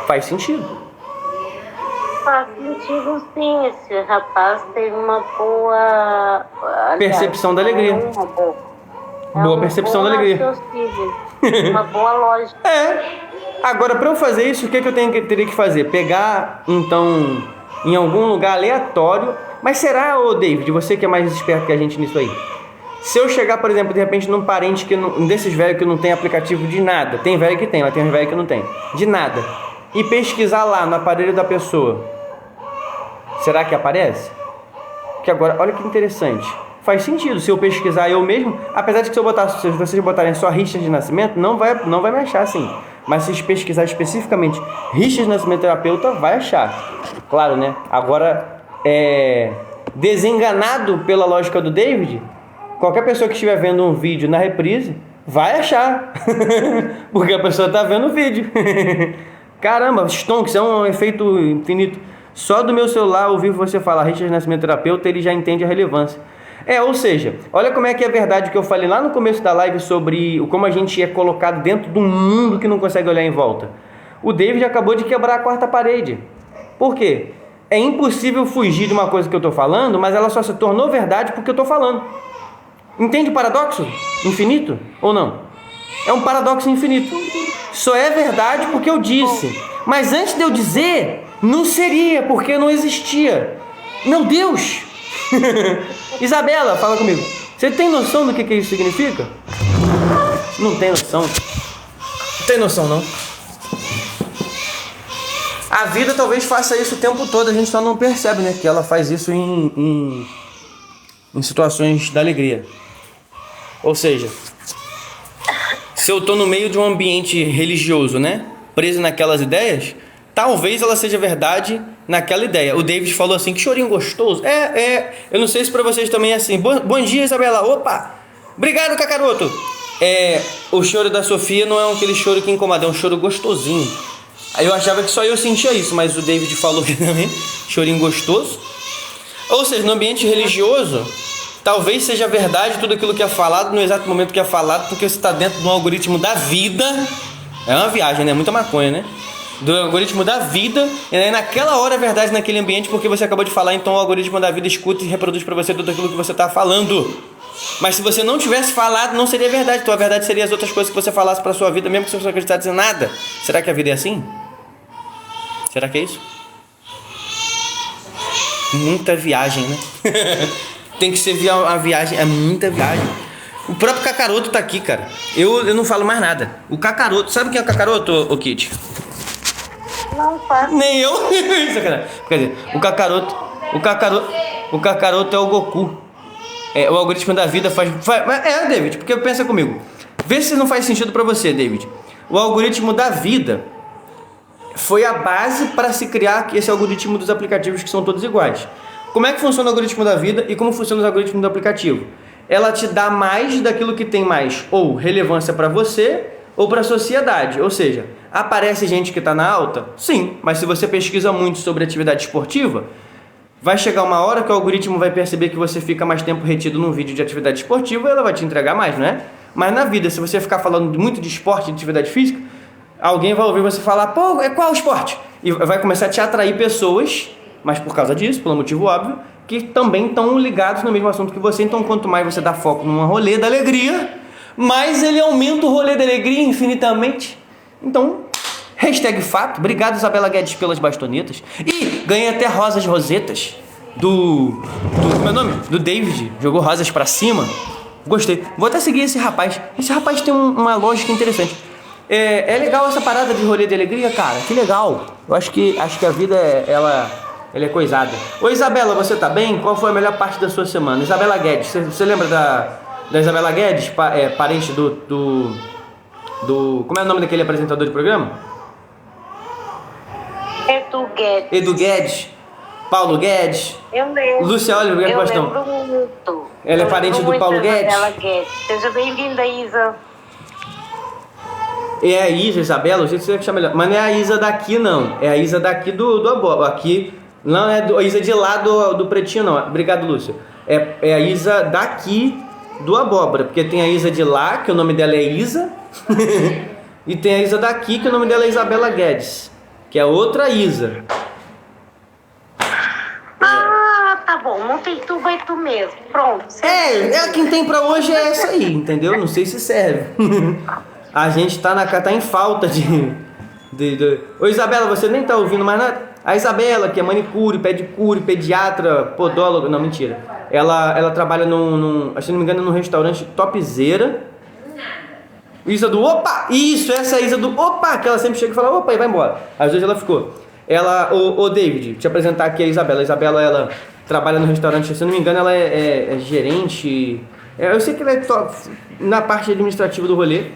S1: Faz sentido.
S2: Faz sentido sim, esse rapaz tem uma boa...
S1: percepção da alegria. Boa percepção da alegria.
S2: Uma boa lógica.
S1: Agora, para eu fazer isso, o que eu teria que fazer? Pegar, então, em algum lugar aleatório. Mas será, David, você que é mais esperto que a gente nisso aí? Se eu chegar, por exemplo, de repente, num parente desses velhos que não tem aplicativo de nada. Tem velho que tem, mas tem uns velhos que não tem. De nada. E pesquisar lá no aparelho da pessoa, será que aparece? Que agora, olha que interessante. Faz sentido se eu pesquisar eu mesmo, apesar de que se vocês botarem só Richard de Nascimento, não vai me achar assim. Mas se pesquisar especificamente Richard de Nascimento Terapeuta, vai achar. Claro, né? Agora, desenganado pela lógica do David, qualquer pessoa que estiver vendo um vídeo na reprise, vai achar. Porque a pessoa está vendo o vídeo. Caramba, Stonks, é um efeito infinito. Só do meu celular ouvir você falar Richard Nascimento Terapeuta, ele já entende a relevância. Ou seja, olha como é que é verdade o que eu falei lá no começo da live sobre como a gente é colocado dentro de um mundo que não consegue olhar em volta. O David acabou de quebrar a quarta parede. Por quê? É impossível fugir de uma coisa que eu estou falando, mas ela só se tornou verdade porque eu estou falando. Entende o paradoxo infinito ou não? É um paradoxo infinito. Só é verdade porque eu disse. Mas antes de eu dizer, não seria, porque não existia. Meu Deus! Isabela, fala comigo. Você tem noção do que isso significa? Não tem noção. Não tem noção, não. A vida talvez faça isso o tempo todo, a gente só não percebe, né? Que ela faz isso em situações da alegria. Ou seja, se eu tô no meio de um ambiente religioso, né? Preso naquelas ideias, talvez ela seja verdade naquela ideia. O David falou assim, que chorinho gostoso. Eu não sei se pra vocês também é assim. Bom dia, Isabela. Opa! Obrigado, Cacaroto. O choro da Sofia não é aquele choro que incomoda, é um choro gostosinho. Aí eu achava que só eu sentia isso, mas o David falou que também, chorinho gostoso. Ou seja, no ambiente religioso, talvez seja verdade tudo aquilo que é falado no exato momento que é falado, porque você está dentro de um algoritmo da vida. É uma viagem, né? Muita maconha, né? Do algoritmo da vida, e aí naquela hora é verdade naquele ambiente, porque você acabou de falar, então o algoritmo da vida escuta e reproduz para você tudo aquilo que você está falando. Mas se você não tivesse falado, não seria verdade. Então a verdade seria as outras coisas que você falasse para sua vida, mesmo que você não acreditasse em nada. Será que a vida é assim? Será que é isso? Muita viagem, né? Tem que ser a viagem, é muita viagem. O próprio Cacaroto tá aqui, cara. Eu não falo mais nada. O Cacaroto, sabe quem é o Cacaroto, ô Kit?
S2: não faço.
S1: Nem eu. Sacanagem. Quer dizer, o Kakaroto é o Goku. O algoritmo da vida faz... David, porque pensa comigo. Vê se não faz sentido pra você, David. O algoritmo da vida foi a base para se criar esse algoritmo dos aplicativos que são todos iguais. Como é que funciona o algoritmo da vida e como funciona o algoritmo do aplicativo? Ela te dá mais daquilo que tem mais ou relevância para você ou para a sociedade. Ou seja, aparece gente que está na alta? Sim, mas se você pesquisa muito sobre atividade esportiva, vai chegar uma hora que o algoritmo vai perceber que você fica mais tempo retido num vídeo de atividade esportiva e ela vai te entregar mais, não é? Mas na vida, se você ficar falando muito de esporte e de atividade física, alguém vai ouvir você falar, pô, qual esporte? E vai começar a te atrair pessoas, mas por causa disso, pelo motivo óbvio, que também estão ligados no mesmo assunto que você. Então, quanto mais você dá foco num rolê da alegria, mais ele aumenta o rolê da alegria infinitamente. Então, hashtag fato. Obrigado, Isabela Guedes, pelas bastonetas. E ganhei até rosas rosetas do como é o nome? Do David. Jogou rosas pra cima. Gostei. Vou até seguir esse rapaz. Esse rapaz tem uma lógica interessante. É legal essa parada de rolê de alegria, cara. Que legal. Eu acho que a vida, ela é coisada. Ô, Isabela, você tá bem? Qual foi a melhor parte da sua semana? Isabela Guedes. Você lembra da Isabela Guedes? Parente do... Como é o nome daquele apresentador de programa? Edu Guedes. Paulo Guedes.
S2: Eu lembro.
S1: Lúcia Oliver,
S2: eu lembro muito.
S1: Ela é parente do Paulo Guedes?
S2: Guedes. Seja bem-vinda, Isa.
S1: É a Isabela, o jeito que você chama ela. Mas não é a Isa daqui, não. É a Isa daqui do Abóbora. Aqui, não é a Isa de lá do Pretinho, não. Obrigado, Lúcia. É a Isa daqui do Abóbora. Porque tem a Isa de lá, que o nome dela é Isa. E tem a Isa daqui, que o nome dela é Isabela Guedes. Que é outra Isa.
S2: Tá bom. Monteituba é tu mesmo. Pronto.
S1: Quem tem pra hoje é essa aí, entendeu? Não sei se serve. A gente tá em falta de... Ô, Isabela, você nem tá ouvindo mais nada? A Isabela, que é manicure, pedicure, pediatra, podóloga... Não, mentira. Ela trabalha se não me engano, num restaurante topzera. Isa do opa! Isso, essa é a Isa do opa! Que ela sempre chega e fala opa e vai embora. Às vezes ela ficou. Ô David, te apresentar aqui a Isabela. A Isabela, ela trabalha no restaurante, se não me engano, ela é gerente... eu sei que ela é top na parte administrativa do rolê.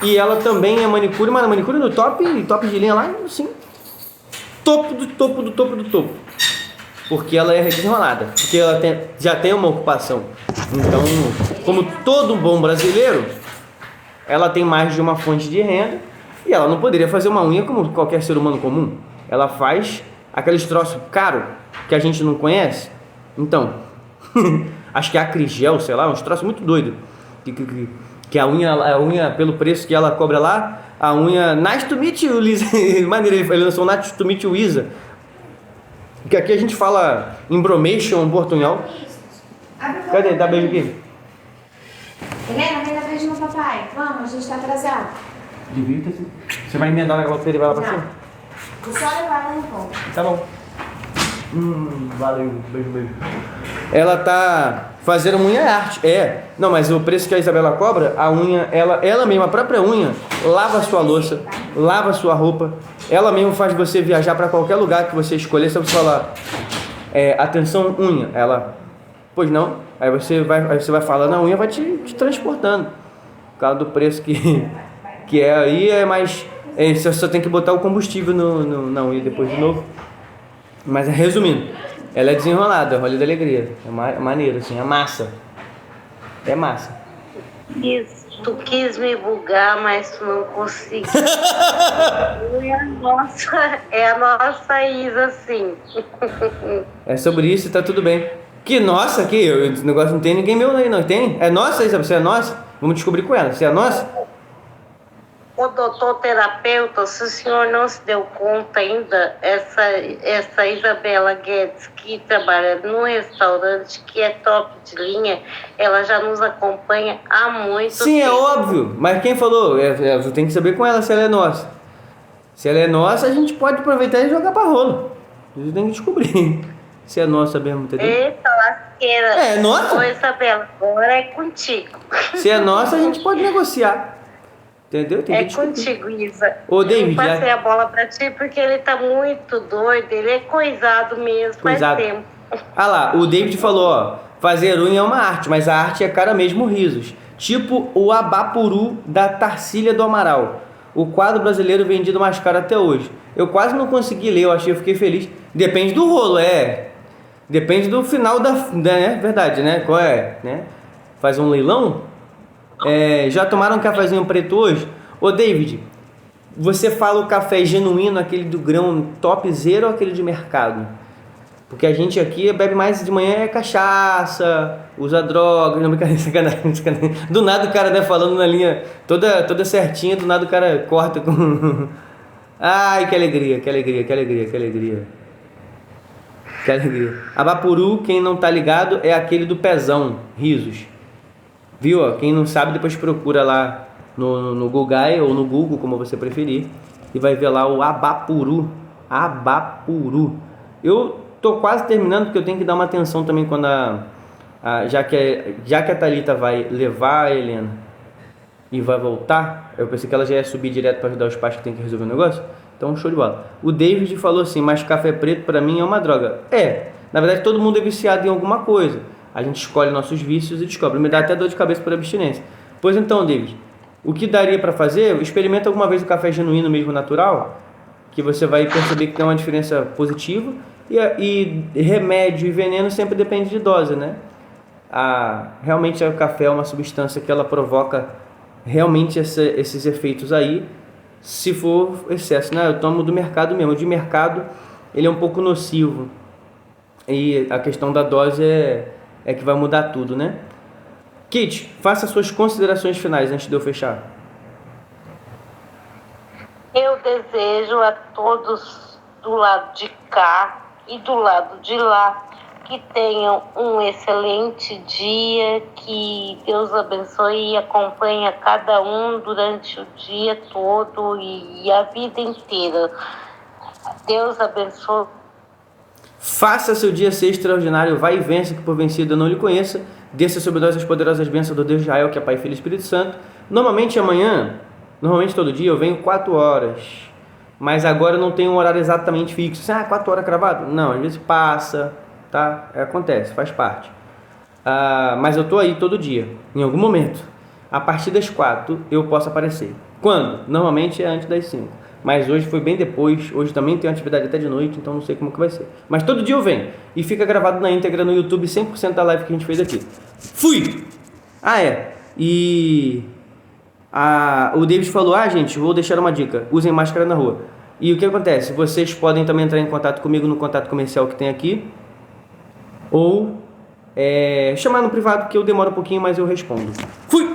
S1: E ela também é manicure, mas manicure no top de linha lá, assim, topo do topo. Porque ela é desenrolada, porque ela já tem uma ocupação. Então, como todo bom brasileiro, ela tem mais de uma fonte de renda e ela não poderia fazer uma unha como qualquer ser humano comum. Ela faz aqueles troços caros que a gente não conhece. Então, acho que é acrigel, sei lá, uns troços muito doidos. Que a unha, pelo preço que ela cobra lá, a unha... Nice to meet you, Lisa. Maneiro, ele lançou Nice to meet you, Isa. Que aqui a gente fala embromation, portunhol. Cadê? Dá beijo aqui.
S3: Helena, vem dar beijo no papai. Vamos, a gente tá atrasado.
S1: Divirta-se. Você vai emendar na galopeira e vai lá pra cima?
S3: Vou só levar lá no ponto.
S1: Tá bom. Valeu, beijo. Ela tá fazendo unha arte. Não, mas o preço que a Isabela cobra, a unha, ela mesma, a própria unha, lava a sua louça, lava a sua roupa. Ela mesma faz você viajar pra qualquer lugar que você escolher. Se você falar, atenção, unha, ela, pois não. Aí você vai falando, a unha vai te transportando. Por causa do preço que é aí, mais... você só tem que botar o combustível na unha depois de novo. Mas resumindo, ela é desenrolada, é rolê da alegria. É maneiro, assim, é massa. É massa.
S2: Isso, tu quis me bugar, mas tu não conseguiu. É a nossa Isa, sim.
S1: É sobre isso e tá tudo bem. Que nossa, esse negócio não tem ninguém meu aí, não tem? É nossa, Isa, você é nossa? Vamos descobrir com ela, você é nossa?
S2: O doutor terapeuta, se o senhor não se deu conta ainda, essa Isabela Guedes, que trabalha num restaurante que é top de linha, ela já nos acompanha há muito tempo.
S1: Sim, é óbvio, mas quem falou? Você tem que saber com ela se ela é nossa. Se ela é nossa, a gente pode aproveitar e jogar pra rola. A gente tem que descobrir se é nossa mesmo, entendeu?
S2: Eita, lasqueira.
S1: É nossa?
S2: Ô, Isabela, agora é contigo.
S1: Se é nossa, a gente pode negociar. Entendeu? Tem que
S2: É
S1: discutir.
S2: contigo, Isa.
S1: Ô, David,
S2: eu passei a bola pra ti porque ele tá muito doido. Ele é coisado mesmo,
S1: Coisado.
S2: faz tempo.
S1: Ah lá, o David falou, ó, fazer unha é uma arte, mas a arte é cara mesmo risos. Tipo o Abapuru da Tarsília do Amaral. O quadro brasileiro vendido mais caro até hoje. Eu quase não consegui ler, eu fiquei feliz. Depende do rolo, depende do final né? Verdade, né? Qual é? Né? Faz um leilão? Já tomaram um cafezinho preto hoje? Ô David, você fala o café genuíno, aquele do grão topzera ou aquele de mercado? Porque a gente aqui bebe mais de manhã cachaça, usa drogas, não, brincadeira, sacanagem. Do nada o cara, né, falando na linha toda certinha, do nada o cara corta com... Ai, que alegria. Abapuru, quem não tá ligado, é aquele do pezão, risos. Viu? Quem não sabe, depois procura lá no Google ou no Google, como você preferir, e vai ver lá o Abapuru. Eu tô quase terminando, porque eu tenho que dar uma atenção também quando já que a Thalita vai levar a Helena e vai voltar. Eu pensei que ela já ia subir direto para ajudar os pais que tem que resolver o negócio. Então, show de bola. O David falou assim, mas café preto para mim é uma droga. Na verdade todo mundo é viciado em alguma coisa. A gente escolhe nossos vícios e descobre. Me dá até dor de cabeça por abstinência. Pois então, David, o que daria para fazer? Experimenta alguma vez o café genuíno mesmo natural, que você vai perceber que tem uma diferença positiva. E remédio e veneno sempre depende de dose, né? Realmente o café é uma substância que ela provoca realmente esses efeitos aí, se for excesso, né? Eu tomo do mercado mesmo. O de mercado, ele é um pouco nocivo. E a questão da dose é que vai mudar tudo, né? Kate, faça suas considerações finais antes de eu fechar.
S2: Eu desejo a todos do lado de cá e do lado de lá que tenham um excelente dia, que Deus abençoe e acompanhe a cada um durante o dia todo e a vida inteira. Deus abençoe.
S1: Faça seu dia ser extraordinário, vai e vença, que por vencido eu não lhe conheça. Desça sobre nós as poderosas bênçãos do Deus de Israel, que é Pai, Filho e Espírito Santo. Normalmente todo dia eu venho 4 horas, mas agora eu não tenho um horário exatamente fixo. 4 horas cravado? Não, às vezes passa, tá? Acontece, faz parte. Mas eu tô aí todo dia, em algum momento. A partir das 4 eu posso aparecer. Quando? Normalmente é antes das 5. Mas hoje foi bem depois. Hoje também tem atividade até de noite, então não sei como que vai ser. Mas todo dia eu venho. E fica gravado na íntegra no YouTube 100% da live que a gente fez aqui. Fui! E... o David falou, gente, vou deixar uma dica. Usem máscara na rua. E o que acontece? Vocês podem também entrar em contato comigo no contato comercial que tem aqui. Ou chamar no privado, que eu demoro um pouquinho, mas eu respondo. Fui!